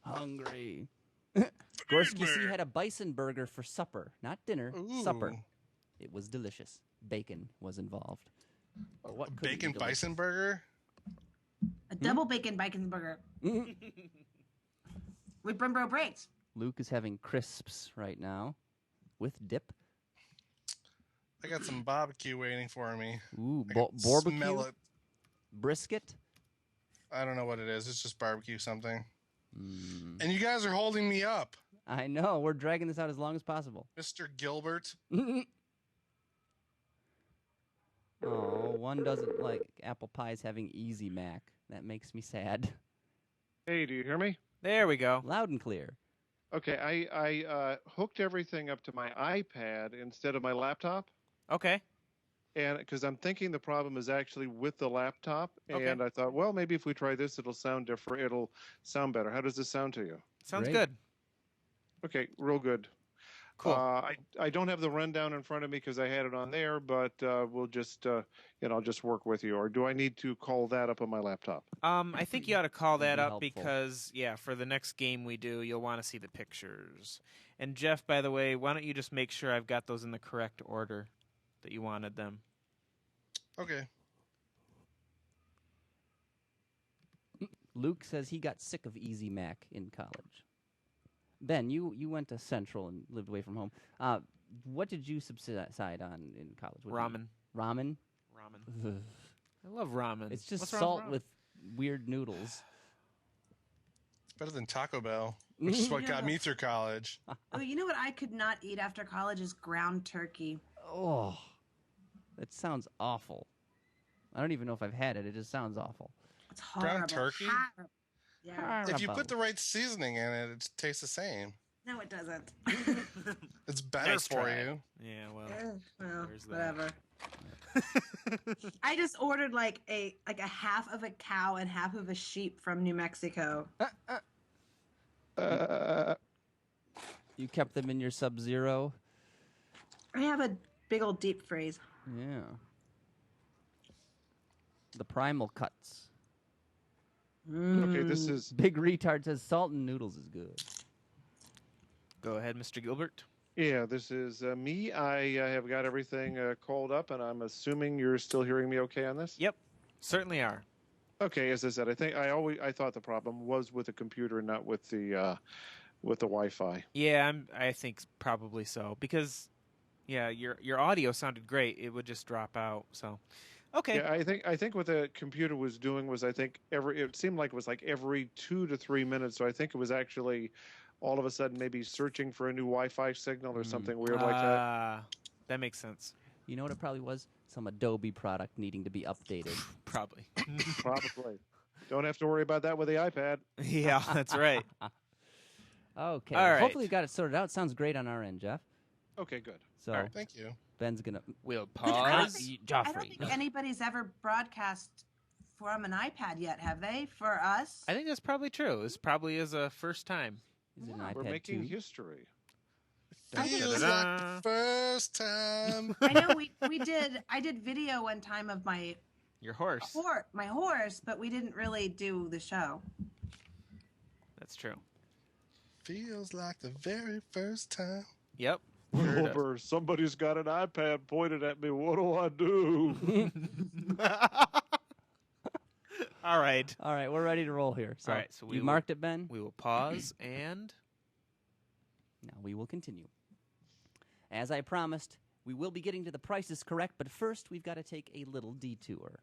Hungry. Gorski C had a bison burger for supper, not dinner. Supper. Ooh. It was delicious. Bacon was involved. But what could Bacon bison burger? A double bacon burger with Brimbro braids. Luke is having crisps right now with dip. I got some barbecue waiting for me. Ooh, I can barbecue. smell it. Brisket. I don't know what it is. It's just barbecue something. Mm. And you guys are holding me up, I know. We're dragging this out as long as possible. Mr. Gilbert. Oh, one doesn't like apple pies having Easy Mac. That makes me sad. Hey, do you hear me? There we go. Loud and clear. Okay, I hooked everything up to my iPad instead of my laptop, Okay. and because I'm thinking the problem is actually with the laptop, Okay. and I thought, well, maybe if we try this, it'll sound different. It'll sound better. How does this sound to you? Sounds Great. good. Okay, real good. Cool. I don't have the rundown in front of me because I had it on there, but we'll just I'll just work with you. Or do I need to call that up on my laptop? I think you ought to call That'd that be up helpful. because, for the next game we do, you'll want to see the pictures. And Jeff, by the way, why don't you just make sure I've got those in the correct order that you wanted them? Okay. Luke says he got sick of Easy Mac in college. Ben, you went to Central and lived away from home. What did you subside on in college? What did Ramen. you- Ramen? Ramen. Ugh. I love ramen. It's just What's wrong salt ramen? with weird noodles. It's better than Taco Bell, which is what got Yeah. me through college. Oh, you know what I could not eat after college is ground turkey. Oh, that sounds awful. I don't even know if I've had it. It just sounds awful. It's horrible. Ground turkey? Horrible. Yeah. If you put the right seasoning in it, it tastes the same. No, it doesn't. It's better Nice for try. you. Yeah, well. Well, There's that. whatever. I just ordered like a half of a cow and half of a sheep from New Mexico. You kept them in your Sub-Zero? I have a big old deep freeze. Yeah. The primal cuts. Okay, this is Big retard says salt and noodles is good. Go ahead, Mr. Gilbert. this is me. I have got everything called up, and I'm assuming you're still hearing me okay on this. Yep, certainly are. Okay, as I said, I thought the problem was with the computer, not with the Wi-Fi. Yeah, I think probably so because, your audio sounded great. It would just drop out. So, okay. Yeah, I think what the computer was doing was it seemed like it was like every 2 to 3 minutes. So I think it was actually all of a sudden maybe searching for a new Wi-Fi signal or something weird like that. That makes sense. You know what it probably was? Some Adobe product needing to be updated. Probably. Probably. Don't have to worry about that with the iPad. Yeah, that's right. Okay. All right. Hopefully you got it sorted out. Sounds great on our end, Jeff. Okay, good. So All right. Thank you. Ben's gonna We'll I don't pause. think- I don't think anybody's ever broadcast from an iPad yet, have they? For us? I think that's probably true. This probably is a first time. Is it an We're iPad making 2? history. Feels like the first time. I know we did. I did video one time of my Your horse. horse, but we didn't really do the show. That's true. Feels like the very first time. Yep. Sure does. Wilbur, somebody's got an iPad pointed at me. What do I do? All right. All right, we're ready to roll here. So, All right, so we you will- marked it, Ben? We will pause and Now we will continue. As I promised, we will be getting to the prices correct, but first we've got to take a little detour.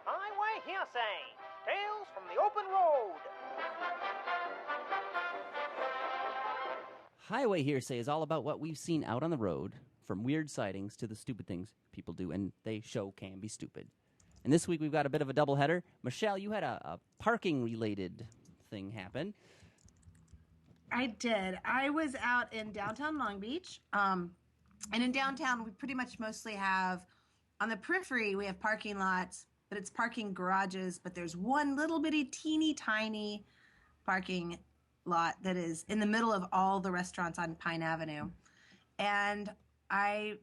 Highway Hearsay, Tales from the Open Road. Highway Hearsay is all about what we've seen out on the road, from weird sightings to the stupid things people do, and they show can be stupid. And this week we've got a bit of a doubleheader. Michelle, you had a parking-related thing happen. I did. I was out in downtown Long Beach. And in downtown, we pretty much mostly have, on the periphery, we have parking lots, but it's parking garages. But there's one little bitty, teeny tiny parking lot that is in the middle of all the restaurants on Pine Avenue. And I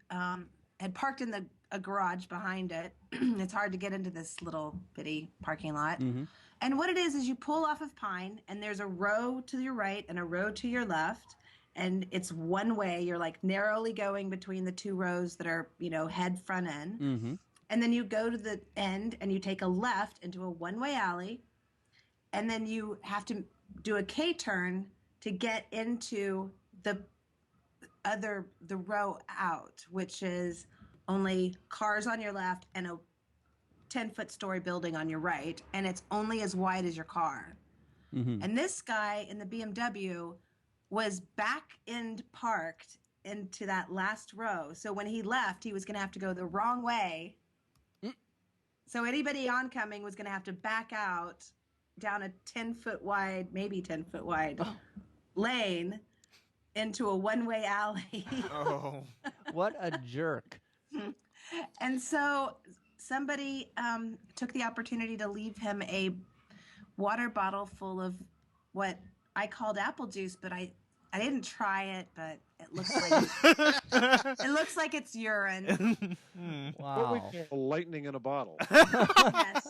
had parked in a garage behind it. It's hard to get into this little bitty parking lot. Mm-hmm. And what it is you pull off of Pine, and there's a row to your right and a row to your left, and it's one way. You're like narrowly going between the two rows that are, head front end. Mm-hmm. And then you go to the end and you take a left into a one-way alley, and then you have to do a K-turn to get into the row out, which is only cars on your left and a 10-foot story building on your right, and it's only as wide as your car. Mm-hmm. And this guy in the BMW was back end parked into that last row. So when he left, he was going to have to go the wrong way. So anybody oncoming was going to have to back out down a 10-foot wide, maybe 10-foot wide lane into a one-way alley. Oh. What a jerk. And so somebody took the opportunity to leave him a water bottle full of what I called apple juice, but I didn't try it, but it looks like it's urine. What we Wow. call lightning in a bottle. Yes.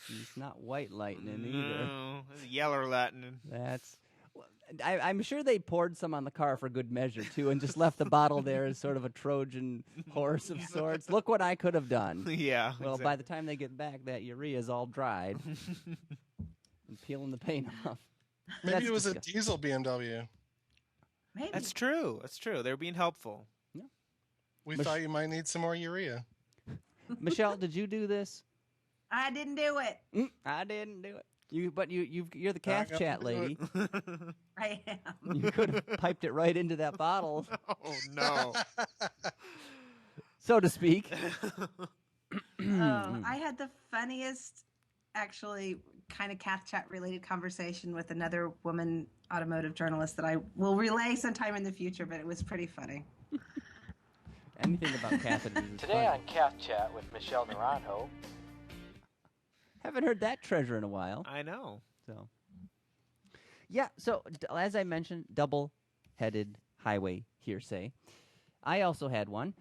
It's not white lightning either. No, yeller Latin. That's. I'm sure they poured some on the car for good measure too, and just left the bottle there as sort of a Trojan horse of sorts. Look what I could have done. Yeah. Well, by the time they get back, that urea is all dried and peeling the paint off. Maybe That's it was disgusting. a diesel BMW. Maybe. That's true. That's true. They're being helpful. We Mich- thought you might need some more urea. Michelle, did you do this? I didn't do it. I didn't do it. You're the calf got chat to do lady. I am. You could have piped it right into that bottle, Oh, no. so to speak. I had the funniest, actually, kind of calf chat related conversation with another woman automotive journalist that I will relay sometime in the future, but it was pretty funny. Anything about catheters is Today funny. on Calf Chat with Michelle Naranjo. Haven't heard that treasure in a while. I know. So, yeah. So as I mentioned, double-headed highway hearsay. I also had one.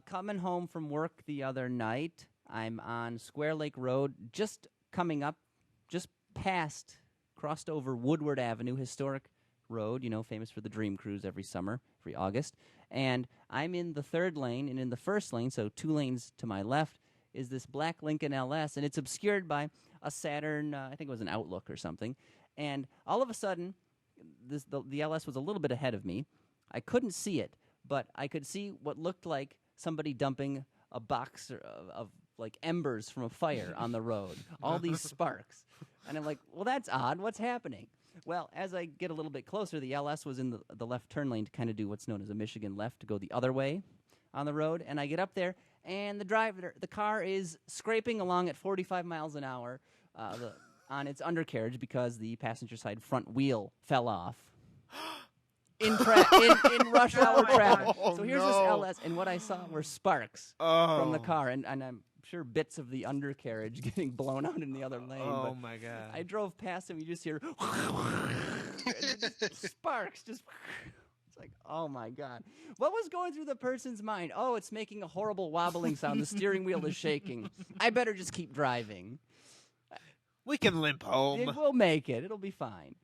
Coming home from work the other night, I'm on Square Lake Road, just coming up, just past, crossed over Woodward Avenue, historic road, famous for the Dream Cruise every summer, every August. And I'm in the third lane, and in the first lane, so 2 lanes to my left, is this black Lincoln LS, and it's obscured by a Saturn, I think it was an Outlook or something. And all of a sudden, the LS was a little bit ahead of me. I couldn't see it, but I could see what looked like somebody dumping a box of like embers from a fire on the road. All these sparks. And I'm like, well, that's odd. What's happening? Well, as I get a little bit closer, the LS was in the left turn lane to kind of do what's known as a Michigan left to go the other way on the road. And I get up there, and the car is scraping along at 45 miles an hour on its undercarriage because the passenger side front wheel fell off. In rush hour traffic. So here's this LS, and what I saw were sparks from the car, and I'm sure bits of the undercarriage getting blown out in the other lane. Oh, but my God. I drove past him, you just hear sparks, just... It's like, oh, my God. What was going through the person's mind? Oh, it's making a horrible wobbling sound. The steering wheel is shaking. I better just keep driving. We can limp home. We'll make it. It'll be fine.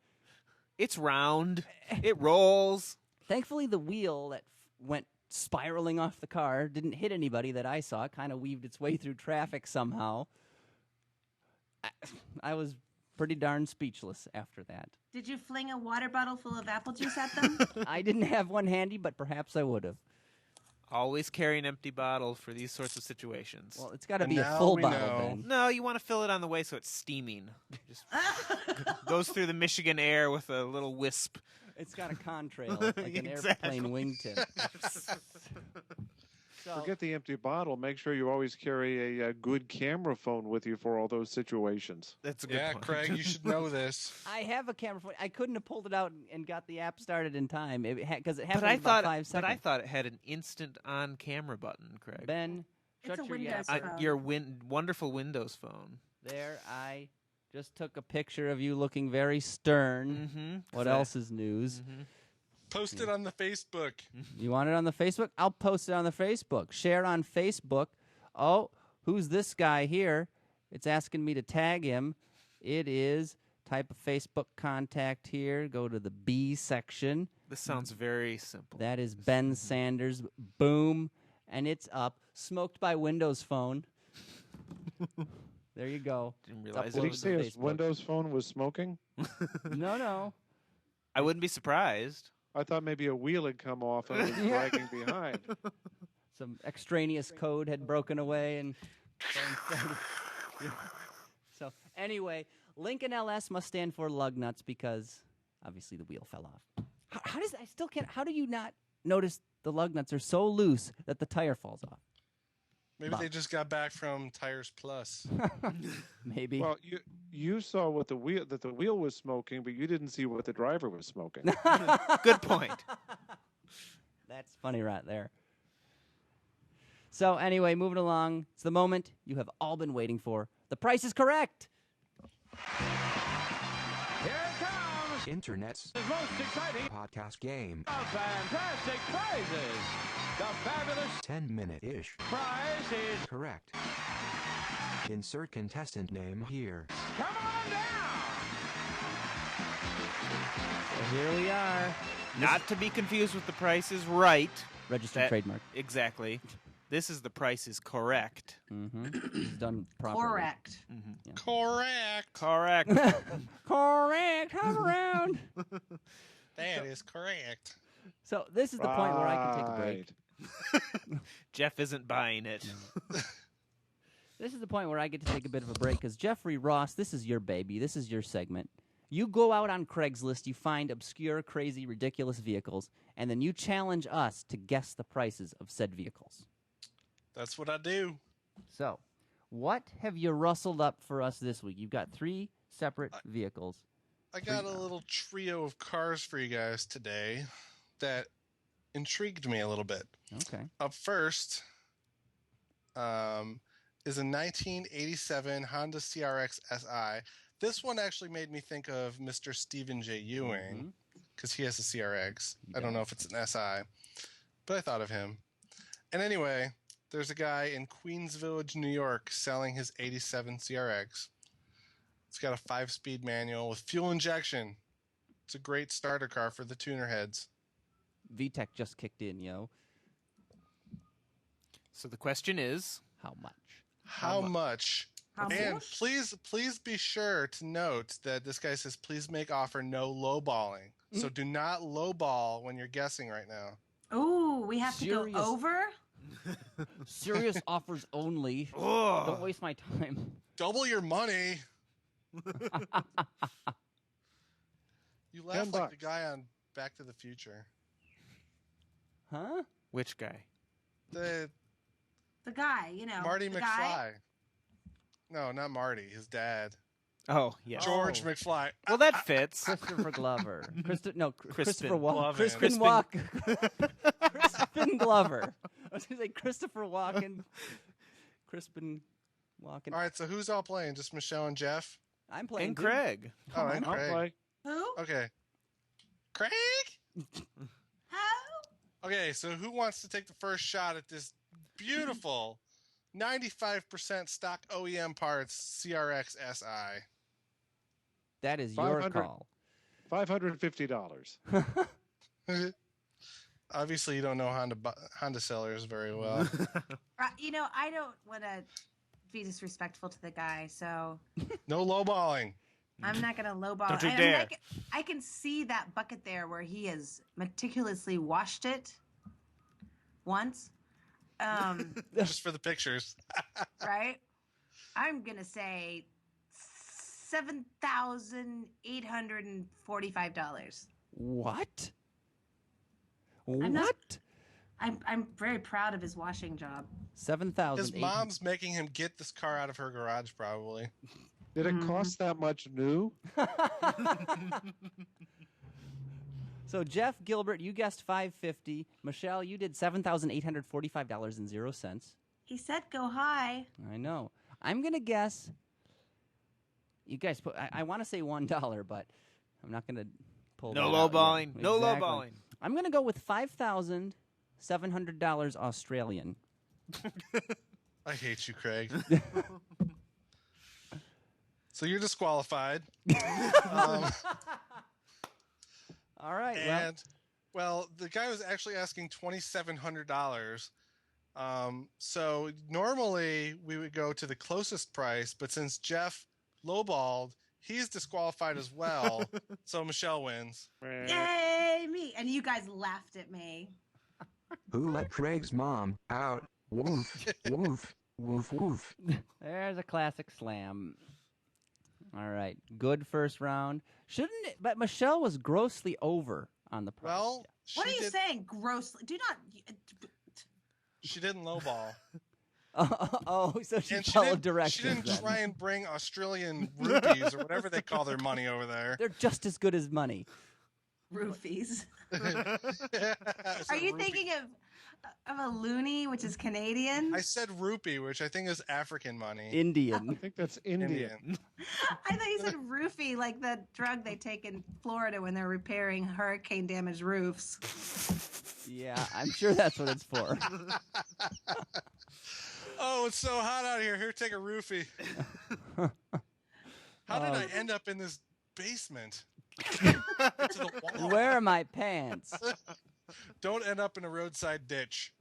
It's round. It rolls. Thankfully, the wheel that went spiraling off the car didn't hit anybody that I saw. It kind of weaved its way through traffic somehow. I was pretty darn speechless after that. Did you fling a water bottle full of apple juice at them? I didn't have one handy, but perhaps I would have. Always carry an empty bottle for these sorts of situations. Well, it's got to And be a now full we bottle know. then. No, you want to fill it on the way so it's steaming. Just goes through the Michigan air with a little wisp. It's got a contrail, like an Exactly. airplane wingtip. So, Forget the empty bottle. Make sure you always carry a good camera phone with you for all those situations. That's a good Yeah, point. Craig, you should know this. I have a camera phone. I couldn't have pulled it out and got the app started in time because it happened But I in about thought, 5 seconds. but I thought it had an instant on camera button, Craig. Ben, It's shut a your Windows yap. phone. Your wonderful Windows phone. There, I just took a picture of you looking very stern. Mm-hmm. What else is news? Post it on the Facebook. You want it on the Facebook? I'll post it on the Facebook. Share on Facebook. Oh, who's this guy here? It's asking me to tag him. It is type of Facebook contact here. Go to the B section. This sounds very simple. That is Ben Sanders. Boom. And it's up. Smoked by Windows Phone. There you go. Didn't It's realize Did he uploaded say to his Facebook. Windows phone was smoking? No. I wouldn't be surprised. I thought maybe a wheel had come off and was dragging behind. Some extraneous code had broken away and so anyway, Lincoln LS must stand for lug nuts because obviously the wheel fell off. How does I still can't? How do you not notice the lug nuts are so loose that the tire falls off. Maybe Bob. they just got back from Tires Plus. Maybe. Well, you saw what the wheel was smoking, but you didn't see what the driver was smoking. Good point. That's funny right there. So anyway, moving along. It's the moment you have all been waiting for. The price is correct. Here it comes! Internet's The most exciting podcast game. of fantastic prizes. The fabulous 10-minute-ish. prize is... Correct. Insert contestant name here. Come on down! So here we are. Not to be confused with The Price is Right. Registered trademark. Exactly. This is The Price is Correct. Mm-hmm. It's done properly. Correct. Yeah. Correct. Correct. Correct. Hop around. That is correct. So this is the point where I can take a break. Jeff isn't buying it. This is the point where I get to take a bit of a break because Jeffrey Ross, this is your baby. This is your segment. You go out on Craigslist, you find obscure, crazy, ridiculous vehicles, and then you challenge us to guess the prices of said vehicles. That's what I do. So, what have you rustled up for us this week? You've got 3 separate vehicles. I got a little trio of cars for you guys today that intrigued me a little bit. Okay. Up first is a 1987 Honda CRX SI. This one actually made me think of Mr. Stephen J. Ewing because he has a CRX. I don't know if it's an SI, but I thought of him. And anyway, there's a guy in Queens Village, New York, selling his 87 CRX. It's got a 5-speed manual with fuel injection. It's a great starter car for the tuner heads. VTEC just kicked in, yo. So the question is, how much? How much? How And much? please be sure to note that this guy says, please make offer no lowballing. So do not lowball when you're guessing right now. Ooh, we have to Serious. go over? Serious offers only. oh, Don't waste my time. Double your money. You laugh like the $10. guy on Back to the Future. Huh? which guy? The guy, you know. Marty the McFly. guy. No, not Marty. His dad. Oh, yeah. George McFly. Well, that fits. Christopher Glover. Christopher Crispin. Walken. Crispin. Crispin Walken. Crispin Glover. I was going to say Christopher Walken. Crispin Walken. All right, so who's all playing? Just Michelle and Jeff? I'm playing. And too. Craig. Oh, and I'll Craig. play. Who? Okay. Craig? How? Okay, so who wants to take the first shot at this beautiful 95% stock OEM parts CRX SI? That is your 500. call. $550. Obviously, you don't know Honda sellers very well. You know, I don't want to be disrespectful to the guy, so No lowballing. I'm not going to lowball. Don't you I mean, dare. I can see that bucket there where he has meticulously washed it once. Just for the pictures. Right? I'm going to say $7,845. What? I'm not- What? I'm very proud of his washing job. 7,000. His mom's making him get this car out of her garage, probably. Did it cost that much new? So Jeff Gilbert, you guessed $550. Michelle, you did $7,845.00. He said go high. I know. I'm gonna guess. You guys put. I want to say $1, but I'm not gonna pull. No that out lowballing. yet. No Exactly. lowballing. I'm gonna go with $5,700 Australian. I hate you, Craig. So you're disqualified. All right. And well, the guy was actually asking $2,700. So normally we would go to the closest price, but since Jeff lowballed, he's disqualified as well. So Michelle wins. Yay, me. And you guys laughed at me. Who let Craig's mom out? Woof, woof, woof, woof. There's a classic slam. All right. Good first round. Shouldn't it? But Michelle was grossly over on the price. Well, What are you saying? Grossly. Do not. She didn't lowball. So she And followed She directions. didn't then. try and bring Australian rupees or whatever they call their money over there. They're just as good as money. Roofies. I Are said you rupee. thinking of a loonie, which is Canadian? I said rupee, which I think is African money. Indian. I think that's Indian. I thought you said roofie, like the drug they take in Florida when they're repairing hurricane-damaged roofs. Yeah, I'm sure that's what it's for. Oh, it's so hot out here. Here, take a roofie. How did I end up in this basement? To the wall. Where are my pants? Don't end up in a roadside ditch.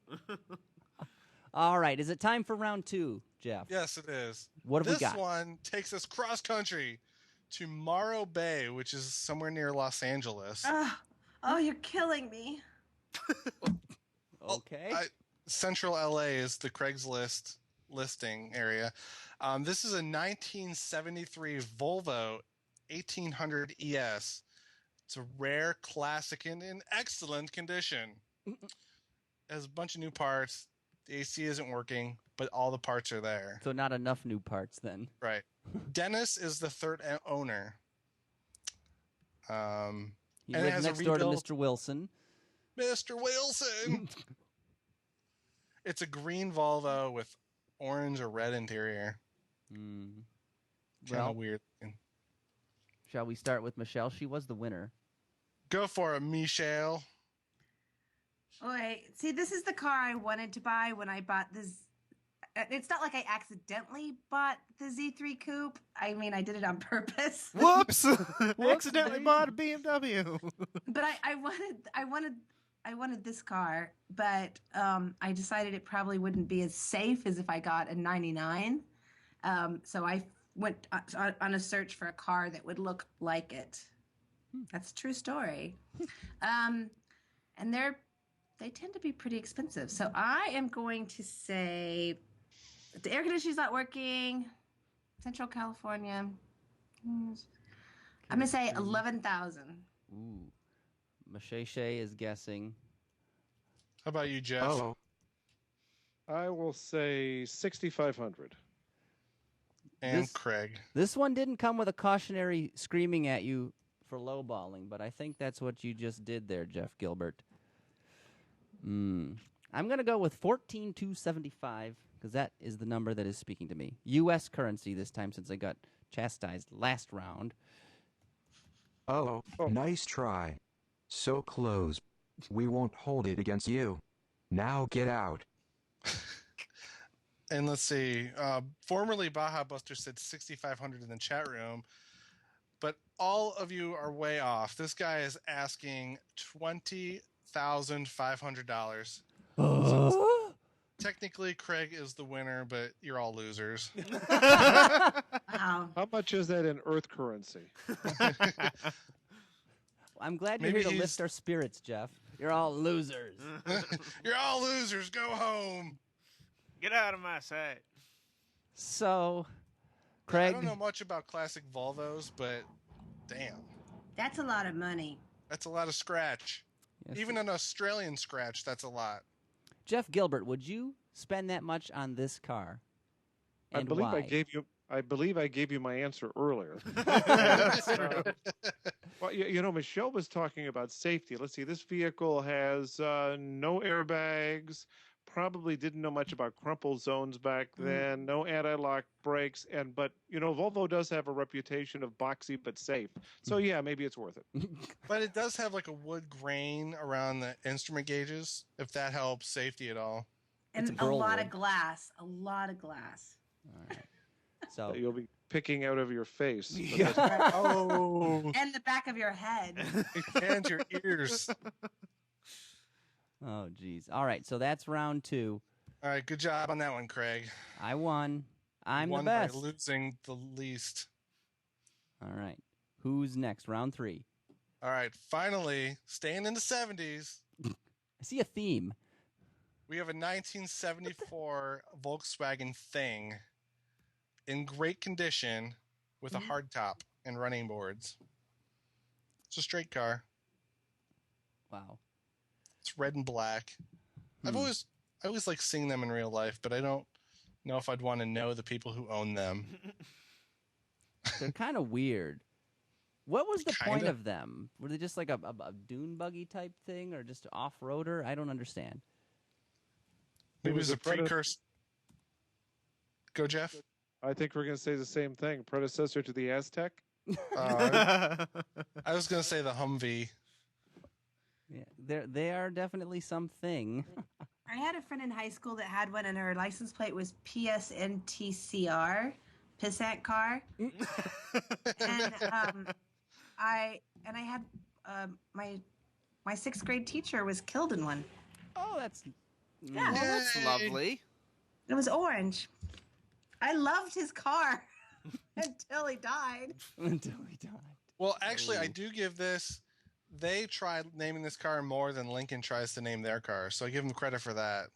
All right, is it time for round 2, Jeff? Yes, it is. What have we got? This one takes us cross country to Morro Bay, which is somewhere near Los Angeles. Oh, you're killing me. Okay. Central LA is the Craigslist listing area. This is a 1973 Volvo 1800 ES. It's a rare classic and in excellent condition. It has a bunch of new parts. The AC isn't working, but all the parts are there. So not enough new parts then. Right. Dennis is the third owner. He And it lives has a next door to rebuilt- Mr. Wilson. Mr. Wilson. It's a green Volvo with orange or red interior. Kind Well, of weird. shall we start with Michelle? She was the winner. Go for it, Michelle. Oh, wait. See, this is the car I wanted to buy when I bought this. It's not like I accidentally bought the Z3 Coupe. I mean, I did it on purpose. Whoops! Accidentally bought a BMW. But I wanted this car, but I decided it probably wouldn't be as safe as if I got a 99. So I went on a search for a car that would look like it. That's a true story. And they tend to be pretty expensive. So I am going to say the air conditioning's not working. Central California. I'm going to say 11,000. Ooh. Macheche is guessing. How about you, Jeff? Oh, I will say 6,500. And This- Craig. This one didn't come with a cautionary screaming at you for lowballing, but I think that's what you just did there, Jeff Gilbert. I'm going to go with 14,275 because that is the number that is speaking to me. U.S. currency this time since I got chastised last round. oh, nice try. So close. We won't hold it against you. Now get out. And let's see. Formerly Baja Buster said 6,500 in the chat room, but all of you are way off. This guy is asking $20,500. So technically, Craig is the winner, but you're all losers. Wow. How much is that in Earth currency? I'm glad you're Maybe here to he's- lift our spirits, Jeff. You're all losers. You're all losers. Go home. Get out of my sight. So, I Craig, don't know much about classic Volvos, but damn, That's a lot of money. that's a lot of scratch. Yes, Even an Australian scratch, that's a lot. Jeff Gilbert, would you spend that much on this car? And I believe why? I gave you my answer earlier. Well, Michelle was talking about safety. Let's see. This vehicle has no airbags. Probably didn't know much about crumple zones back then. No anti-lock brakes, but Volvo does have a reputation of boxy but safe. So yeah, maybe it's worth it. But it does have like a wood grain around the instrument gauges, if that helps safety at all. And It's a burl lot wood. of glass. A lot of glass. All right. So, That you'll be picking out of your face. But Yeah. that's- Oh, And the back of your head. and your ears. oh, geez. All right, so that's round 2. All right, good job on that one, Craig. I won. I'm Won the best. by losing the least. All right. Who's next? Round 3. All right, finally, staying in the 70s, I see a theme. we have a 1974 Volkswagen Thing in great condition with a hardtop and running boards. It's a straight car. Wow. It's red and black. I always like seeing them in real life, but I don't know if I'd want to know the people who own them. They're kind of weird. What was the point Kinda. of them? Were they just like a dune buggy type thing, or just off-roader? I don't understand. Maybe it was a precursor. Go, Jeff. I think we're going to say the same thing. Predecessor to the Aztec. I was going to say the Humvee. Yeah, they are definitely something. I had a friend in high school that had one, and her license plate was PSNTCR, pissant car. And I had my sixth grade teacher was killed in one. Oh, that's Yeah. Well, that's lovely. It was orange. I loved his car until he died. Until he died. Well, actually, I do give this. They tried naming this car more than Lincoln tries to name their car, so I give them credit for that.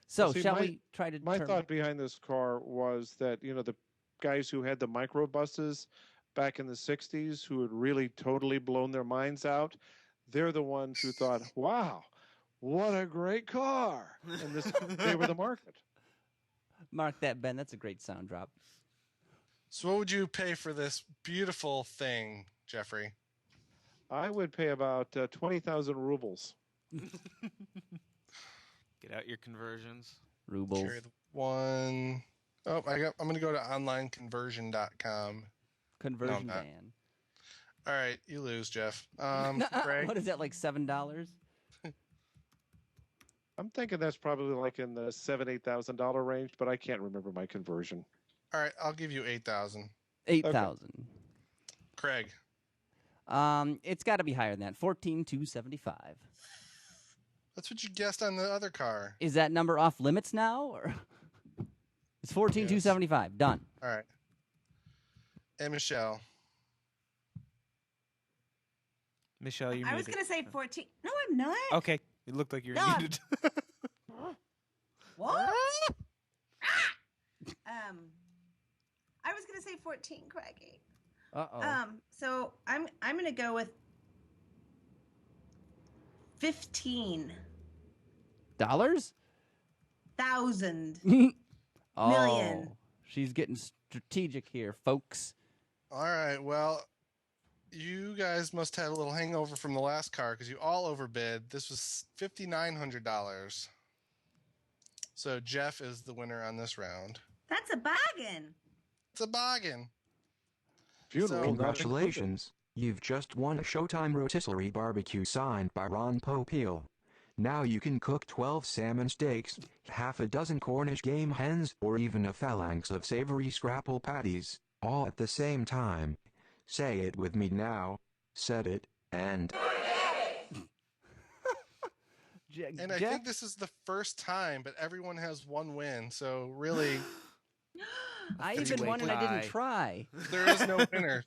So, See, shall we try to My thought behind this car was that, the guys who had the microbuses back in the 60s who had really totally blown their minds out, they're the ones who thought, wow, what a great car. And they were the market. Mark that, Ben. That's a great sound drop. So what would you pay for this beautiful thing, Jeffrey? I would pay about 20,000 rubles. Get out your conversions. Rubles. Carry the one. Oh, I'm going to go to onlineconversion.com. Conversion No, I'm not. ban. All right, you lose, Jeff. Greg? What is that, like $7? I'm thinking that's probably like in the $7,000-8,000 range, but I can't remember my conversion. All right, I'll give you 8,000. 8,000. Craig? It's got to be higher than that. 14,275. That's what you guessed on the other car. Is that number off limits now, or it's 14,275? Done. All right. And Michelle? Michelle, you I was going to say 14. No, I'm not. Okay. It looked like you were No. muted. What? I was going to say 14, Craigie. Uh-oh. So I'm going to go with 15,000. Oh, Million. she's getting strategic here, folks. All right, well, you guys must have a little hangover from the last car because you all overbid. This was $5,900. So Jeff is the winner on this round. That's a bargain. It's a bargain. Funeral. Congratulations, you've just won a Showtime rotisserie barbecue signed by Ron Popeil. Now you can cook 12 salmon steaks, half a dozen Cornish game hens, or even a phalanx of savory scrapple patties, all at the same time. Say it with I me now. Said it, and... And I think this is the first time, but everyone has one win. So really, I Three-way even won and I didn't tie. try. there is no winner.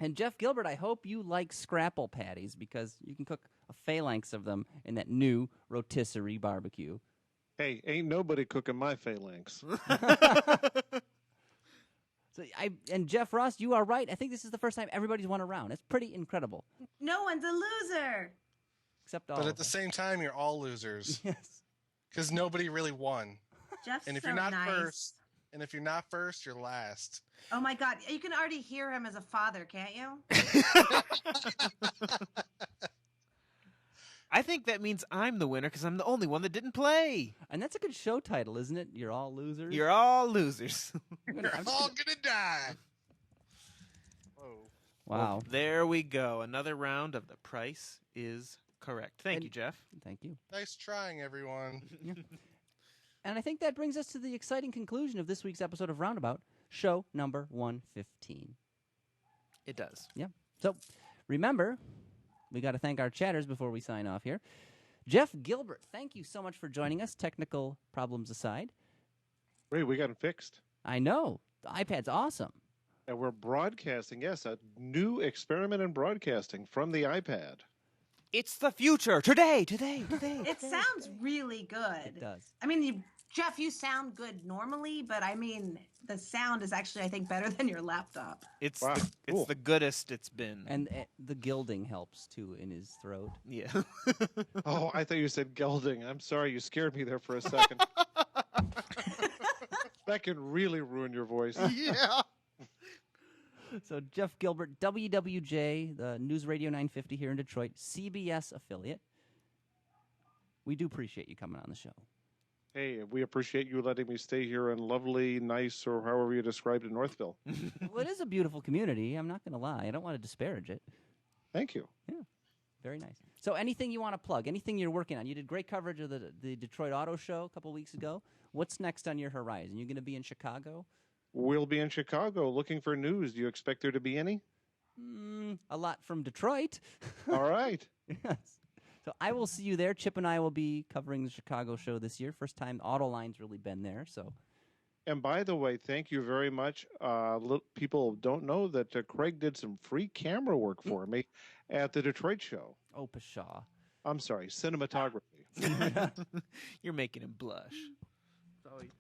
And Jeff Gilbert, I hope you like scrapple patties because you can cook a phalanx of them in that new rotisserie barbecue. Hey, ain't nobody cooking my phalanx. And Jeff Ross, you are right. I think this is the first time everybody's won a round. It's pretty incredible. No one's a loser. Except all But of at the us. same time, you're all losers Yes. because nobody really won. Jeff's And if so you're not nice. first, you're last. Oh my God, you can already hear him as a father, can't you? I think that means I'm the winner because I'm the only one that didn't play. And that's a good show title, isn't it? You're all losers. You're all losers. You're all gonna die. Whoa. Wow. Well, there we go. Another round of The Price is Correct. Thank you, Jeff. Thank you. Nice trying, everyone. And I think that brings us to the exciting conclusion of this week's episode of Roundabout, show number 115. It does. Yeah. So remember, we got to thank our chatters before we sign off here. Jeff Gilbert, thank you so much for joining us, technical problems aside. Wait, we got it fixed. I know. The iPad's awesome. And we're broadcasting, yes, a new experiment in broadcasting from the iPad. It's the future. Today. It sounds really good. It does. I mean, Jeff, you sound good normally, but I mean, the sound is actually, I think, better than your laptop. It's Wow, it's cool. the goodest it's been. And the gilding helps too in his throat. Yeah. Oh, I thought you said gelding. I'm sorry, you scared me there for a second. That can really ruin your voice. Yeah. So Jeff Gilbert, WWJ, the News Radio 950 here in Detroit, CBS affiliate. We do appreciate you coming on the show. Hey, we appreciate you letting me stay here in lovely, nice, or however you described it, Northville. Well, it is a beautiful community. I'm not going to lie. I don't want to disparage it. Thank you. Yeah, very nice. So anything you want to plug, anything you're working on. You did great coverage of the Detroit Auto Show a couple weeks ago. What's next on your horizon? You going to be in Chicago? We'll be in Chicago looking for news. Do you expect there to be any? A lot from Detroit. All right. Yes. So I will see you there. Chip and I will be covering the Chicago show this year. First time Autoline's really been there. So, And by the way, thank you very much. People don't know that Craig did some free camera work for me at the Detroit show. oh, Pshaw. I'm sorry, cinematography. You're making him blush. Sorry.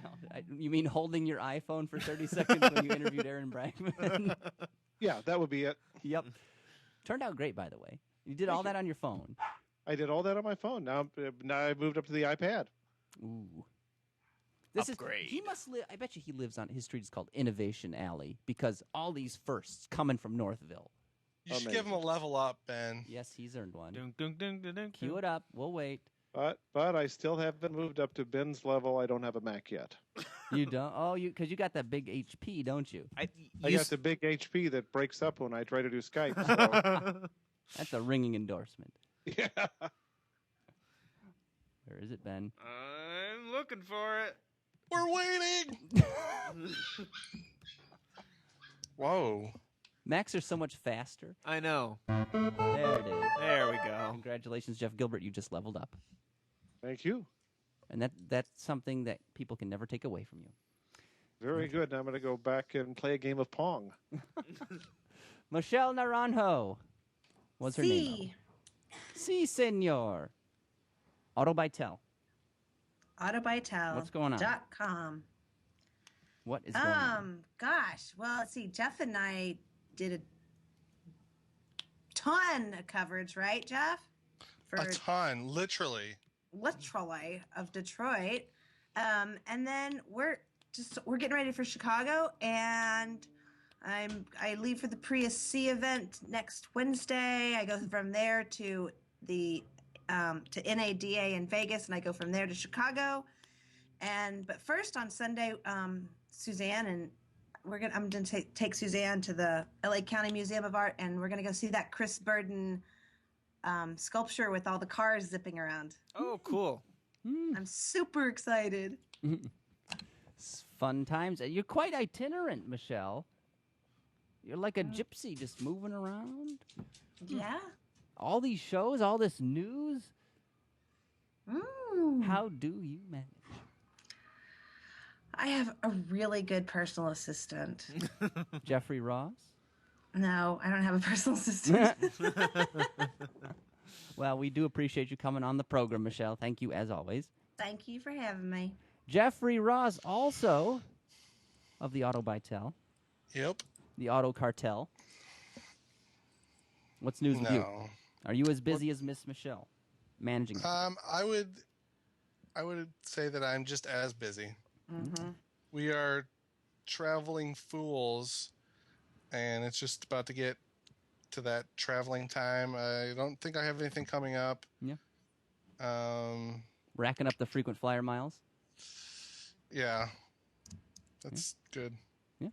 No, you mean holding your iPhone for 30 seconds when you interviewed Aaron Bragman? Yeah, that would be it. Yep. Turned out great, by the way. You did all that on your phone. I did all that on my phone. Now I moved up to the iPad. Ooh. This Upgrade. is he must live. I bet you he lives on his street is called Innovation Alley because all these firsts coming from Northville. You should give him a level up, Ben. Yes, he's earned one. Dun, dun, dun, dun, dun, Cue it up. We'll wait. But I still haven't moved up to Ben's level. I don't have a Mac yet. You don't? Oh, because you got that big HP, don't you? I got the big HP that breaks up when I try to do Skype. So. That's a ringing endorsement. Yeah. Where is it, Ben? I'm looking for it. We're waiting. Whoa. Macs are so much faster. I know. There it is. There we go. Congratulations, Jeff Gilbert. You just leveled up. Thank you. And that's something that people can never take away from you. Very good. Now I'm going to go back and play a game of Pong. Michelle Naranjo. What's her name? Si, senor. Autobytel. Autobytel. What's going on? .com. What is going on? Gosh. Well, let's see. Jeff and I did a ton of coverage, right, Jeff? A ton, literally of Detroit. And then we're getting ready for Chicago, and I leave for the Prius C event next Wednesday. I go from there to the to NADA in Vegas, and I go from there to Chicago. But first on Sunday, Suzanne and I'm gonna take Suzanne to the LA County Museum of Art, and we're gonna go see that Chris Burden sculpture with all the cars zipping around. Oh, cool. I'm super excited. It's fun times. You're quite itinerant, Michelle. You're like a gypsy just moving around. Yeah. All these shows, all this news. Mm. How do you manage? I have a really good personal assistant. Jeffrey Ross? No, I don't have a personal assistant. Well, we do appreciate you coming on the program, Michelle. Thank you, as always. Thank you for having me. Jeffrey Ross, also of the Autobytel. Yep. The Auto Cartel. What's news with you? Are you as busy as Miss Michelle managing? I would say that I'm just as busy. Mm-hmm. We are traveling fools, and it's just about to get to that traveling time. I don't think I have anything coming up. Yeah. Racking up the frequent flyer miles. Yeah, that's good. Yeah.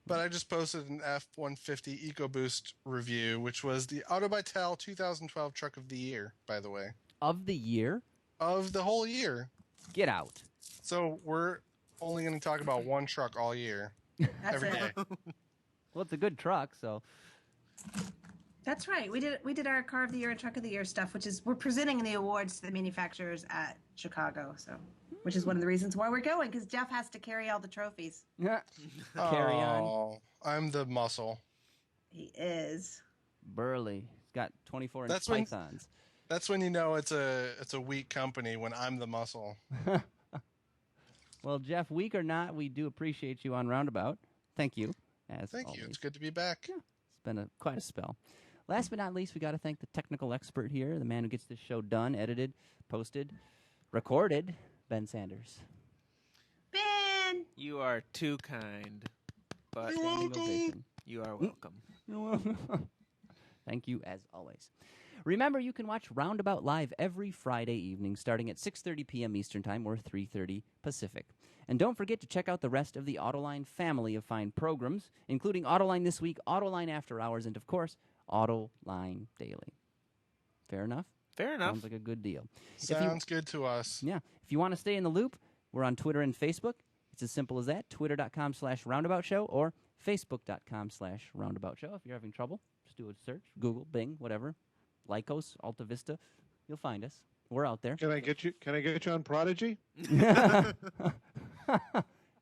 But I just posted an F-150 EcoBoost review, which was the Autobytel 2012 Truck of the Year, by the way. Of the year? Of the whole year. Get out. So we're only going to talk about one truck all year. Every day. Well, it's a good truck, so. That's right. We did our Car of the Year and Truck of the Year stuff, which is we're presenting the awards to the manufacturers at Chicago, so which is one of the reasons why we're going, because Jeff has to carry all the trophies. Yeah. Carry on. Oh, I'm the muscle. He is. Burly. He's got 24-inch That's when- pythons. That's when you know it's a weak company, when I'm the muscle. Well, Jeff, weak or not, we do appreciate you on Roundabout. Thank you, as Thank always. you. It's good to be back. Yeah, it's been quite a spell. Last but not least, we got to thank the technical expert here, the man who gets this show done, edited, posted, recorded, Ben Sanders. Ben! You are too kind, but Standing ovation. you are welcome. Thank you, as always. Remember, you can watch Roundabout live every Friday evening starting at 6:30 p.m. Eastern Time or 3:30 Pacific. And don't forget to check out the rest of the Autoline family of fine programs, including Autoline This Week, Autoline After Hours, and, of course, Autoline Daily. Fair enough? Fair enough. Sounds like a good deal. Sounds good to us. Yeah. If you want to stay in the loop, we're on Twitter and Facebook. It's as simple as that, twitter.com/roundaboutshow or facebook.com/roundaboutshow. If you're having trouble, just do a search, Google, Bing, whatever. Lycos, Alta Vista, you'll find us. We're out there. Can I get you on Prodigy?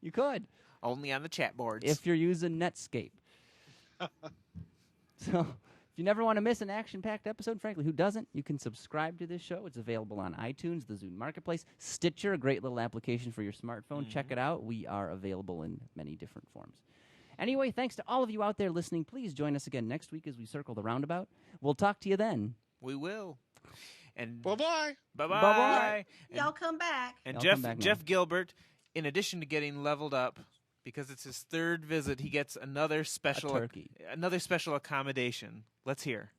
You could. Only on the chat boards. If you're using Netscape. So, if you never want to miss an action-packed episode, frankly, who doesn't? You can subscribe to this show. It's available on iTunes, the Zune Marketplace, Stitcher, a great little application for your smartphone. Check it out. We are available in many different forms. Anyway, thanks to all of you out there listening. Please join us again next week as we circle the roundabout. We'll talk to you then. We will. And Bye-bye. Bye-bye. Bye-bye. Y'all come back. And Y'all Jeff come back now. Jeff Gilbert, in addition to getting leveled up, because it's his third visit, he gets another special turkey. Another special accommodation. Let's hear.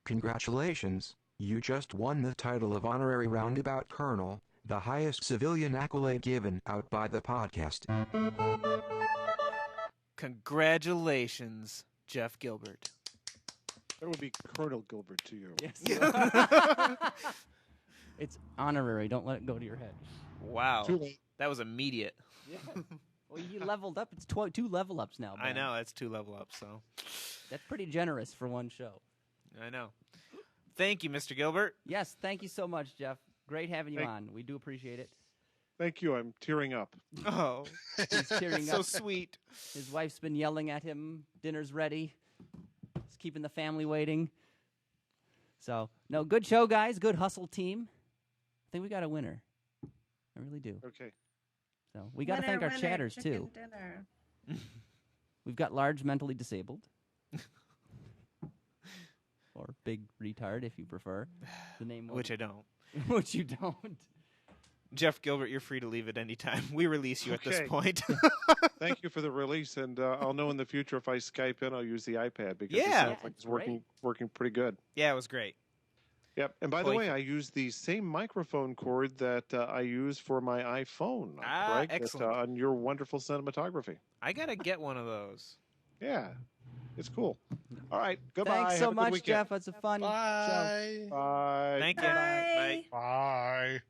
Congratulations, you just won the title of Honorary Roundabout Colonel, the highest civilian accolade given out by the podcast. Congratulations, Jeff Gilbert. That would be Colonel Gilbert to you. Yes. It's honorary. Don't let it go to your head. Wow. Too late. That was immediate. Yeah. Well, you leveled up. It's 2 level ups now. I Ben. know, that's 2 level up, so. That's pretty generous for one show. I know. Thank you, Mr. Gilbert. Yes, thank you so much, Jeff. Great having you on. We do appreciate it. Thank you. I'm tearing up. Oh, He's tearing so up. sweet. His wife's been yelling at him. Dinner's ready. He's keeping the family waiting. So, no, good show, guys. Good hustle team. I think we got a winner. I really do. Okay. So we got to thank our chatters, too. Dinner. We've got large mentally disabled. Or big retard, if you prefer. The name Which I don't. Which you don't. Jeff Gilbert, you're free to leave at any time. We release you at this Okay. point. Thank you for the release, and I'll know in the future if I Skype in, I'll use the iPad because it Yeah. sounds like it's working pretty good. Yeah, it was great. Yep. And by the Boy. way, I use the same microphone cord that I use for my iPhone, Ah, Greg, excellent. on your wonderful cinematography. I got to get one of those. Yeah, it's cool. All right, goodbye. Thanks Have so a good much, weekend. Jeff. It's a fun show. Bye. Bye. Thank you. Bye. Bye.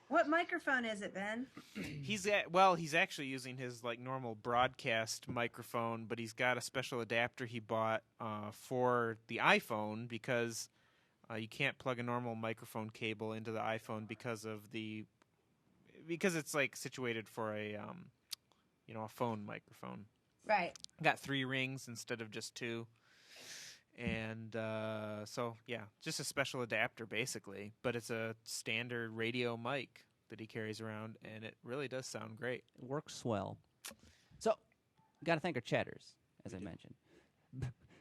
What microphone is it, Ben? He's actually using his like normal broadcast microphone, but he's got a special adapter he bought for the iPhone because you can't plug a normal microphone cable into the iPhone because it's like situated for a a phone microphone. Right. Got 3 rings instead of just 2. And so, yeah, just a special adapter, basically. But it's a standard radio mic that he carries around, and it really does sound great. It works well. So, got to thank our chatters, as I mentioned.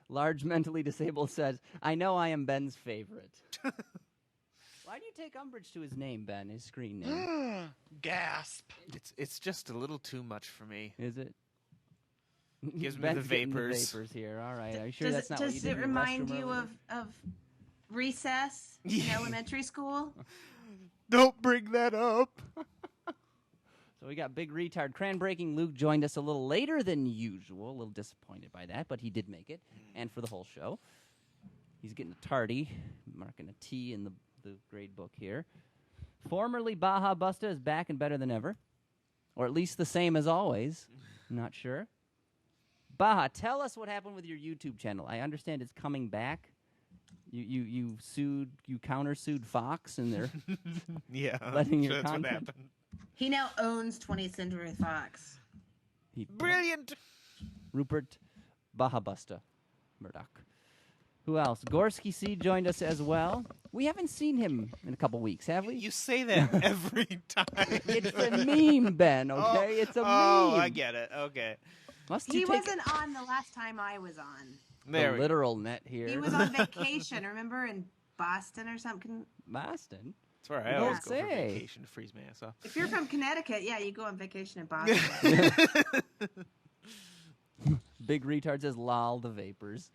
Large mentally disabled says, I know I am Ben's favorite. Why do you take umbrage to his name, Ben, his screen name? Gasp. It's just a little too much for me. Is it? Gives me the Ben's getting vapors. The vapors here. All right. Are you sure that's not what you Does did it in your remind restroom you earlier? of recess in elementary school? Don't bring that up. So we got big retard Cran Breaking Luke joined us a little later than usual. A little disappointed by that, but he did make it, and for the whole show. He's getting a tardy, marking a T in the grade book here. Formerly Baja Busta is back and better than ever, or at least the same as always. Not sure. Baja, tell us what happened with your YouTube channel. I understand it's coming back. You countersued Fox, and they're Yeah, letting your that's what content. happened. He now owns 20th Century Fox. He- Brilliant. Rupert Baja Busta Murdoch. Who else? Gorski C joined us as well. We haven't seen him in a couple weeks, have we? You say that every time. It's a meme, Ben, okay? It's a meme. Oh, I get it. Okay. He wasn't on the last time I was on. There the literal net here. He was on vacation, remember, in Boston or something? Boston? That's where I always go for vacation to freeze my ass off. If you're from Connecticut, yeah, you go on vacation in Boston. Big retard says, lol, the vapors.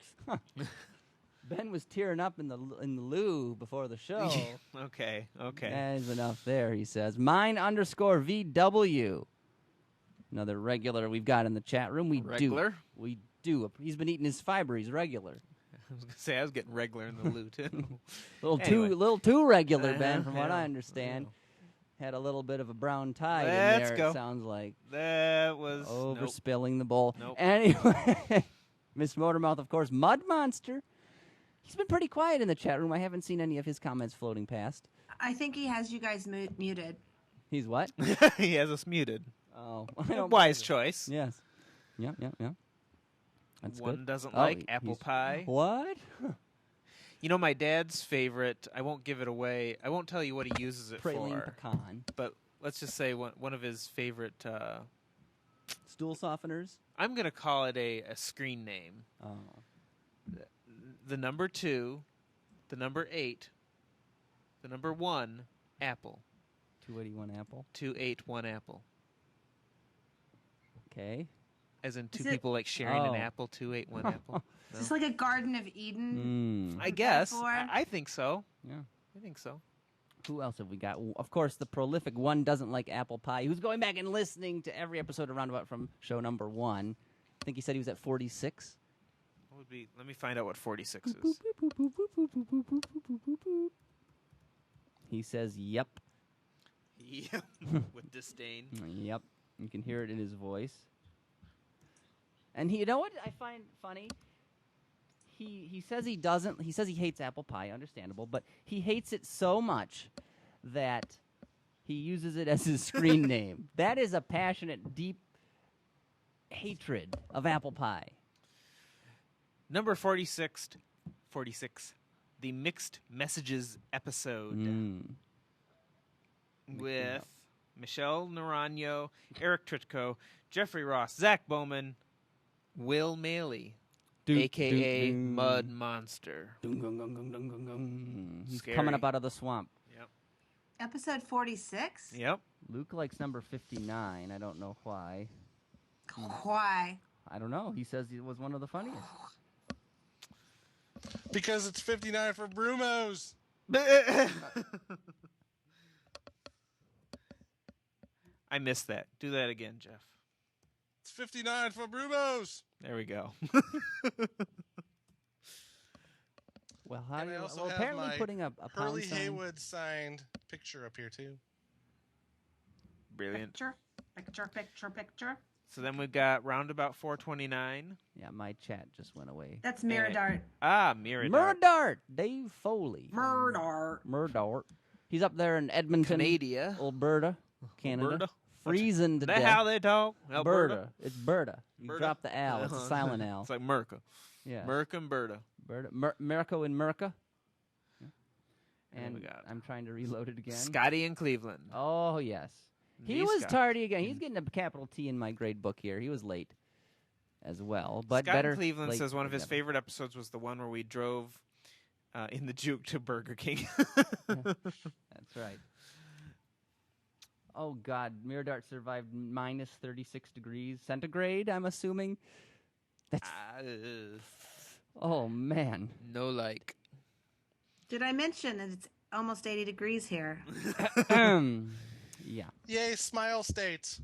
Ben was tearing up in the loo before the show. Okay. That's enough there, he says. Mine_VW. Another regular we've got in the chat room. We do. He's been eating his fiber. He's regular. I was going to say, I was getting regular in the loo, too. little too regular, Ben, from what I understand. Had a little bit of a brown tide in there, it sounds like. That was... Overspilling the bowl. Nope. Anyway, Miss Motormouth, of course. Mud Monster. He's been pretty quiet in the chat room. I haven't seen any of his comments floating past. I think he has you guys muted. He's what? He has us muted. Oh. Wise choice. Yes. Yeah. That's One good. doesn't like apple pie. What? You know, my dad's favorite, I won't give it away. I won't tell you what he uses it Praline for. pecan. But let's just say one of his favorite... stool softeners? I'm going to call it a screen name. Oh. The number 2, the number 8, the number 1, apple. 281 apple? 281 apple. Okay. As in two people like sharing an apple, 281 apple. No? Is this like a Garden of Eden? I guess. I think so. Yeah. I think so. Who else have we got? Of course, the prolific One Doesn't Like Apple Pie, who's going back and listening to every episode of Roundabout from show number 1. I think he said he was at 46. What would be? Let me find out what 46 is. He says, yep. Yep. With disdain. Yep. You can hear it in his voice. And you know what I find funny? He says he doesn't. He says he hates apple pie. Understandable, but he hates it so much that he uses it as his screen name. That is a passionate, deep hatred of apple pie. Number 46, the Mixed Messages episode with Michelle Naranjo, Eric Tritko, Jeffrey Ross, Zach Bowman, Will Maley, a.k.a. Mud Monster. He's coming up out of the swamp. Yep. Episode 46? Yep. Luke likes number 59. I don't know why. Why? I don't know. He says it was one of the funniest. Because it's 59 for Brumos. I missed that. Do that again, Jeff. It's 59 for Brumos. There we go. Well, And I also have apparently my putting a Hurley pound sign. Haywood signed picture up here too. Brilliant. Picture. So then we've got Roundabout 429. Yeah, my chat just went away. That's Miradart. Miradart. Murdart! Dave Foley. Murdart. He's up there in Edmonton, Canada. Alberta, Canada. Alberta? Freezing to Is that death. how they talk? Alberta. It's Berta. You Berta? drop the L. It's a silent L. It's like Merca. Yeah. Merca and Berta. Berta. Mirko and Merca. Yeah. And we And got I'm trying to reload it again. Scotty in Cleveland. Oh, yes. He The was Scott. tardy again. He's getting a capital T in my grade book here. He was late as well. But Scott better in Cleveland late says one of than his never. favorite episodes was the one where we drove in the Juke to Burger King. That's right. Oh, God. Miradart survived minus 36 degrees centigrade, I'm assuming. That's... Oh, man. No like. Did I mention that it's almost 80 degrees here? Yeah. Yay, Smile States.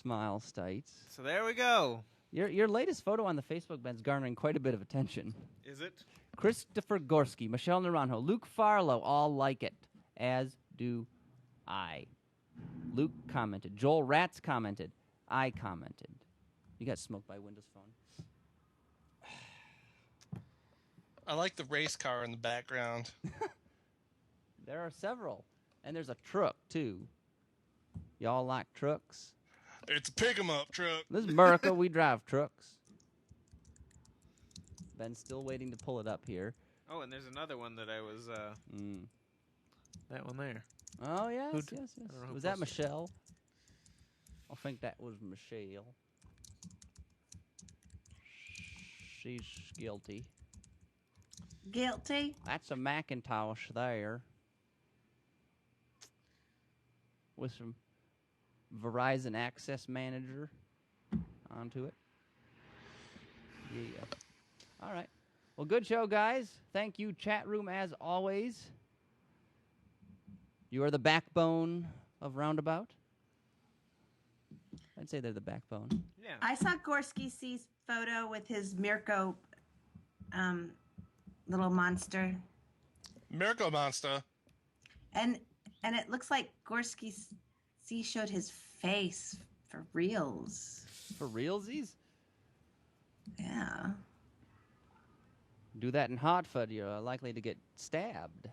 Smile States. So there we go. Your latest photo on the Facebook, Ben's garnering quite a bit of attention. Is it? Christopher Gorski, Michelle Naranjo, Luke Farlow all like it, as do I. Luke commented. Joel Ratz commented. I commented. You got smoked by Windows Phone. I like the race car in the background. There are several. And there's a truck, too. Y'all like trucks? It's a pick 'em up truck. This is America. We drive trucks. Ben's still waiting to pull it up here. Oh, and there's another one that I was. That one there. Oh, yes, Who yes. I don't know who Was that posted it. Michelle? I think that was Michelle. She's guilty. Guilty. That's a Macintosh there. With some Verizon Access Manager onto it. Yeah. All right. Well, good show, guys. Thank you, chat room, as always. You are the backbone of Roundabout. I'd say they're the backbone. Yeah. I saw Gorski C's photo with his Mirko little monster. Miracle Monster. And it looks like Gorski C showed his face for reals. For realsies? Yeah. Do that in Hotfoot, you're likely to get stabbed.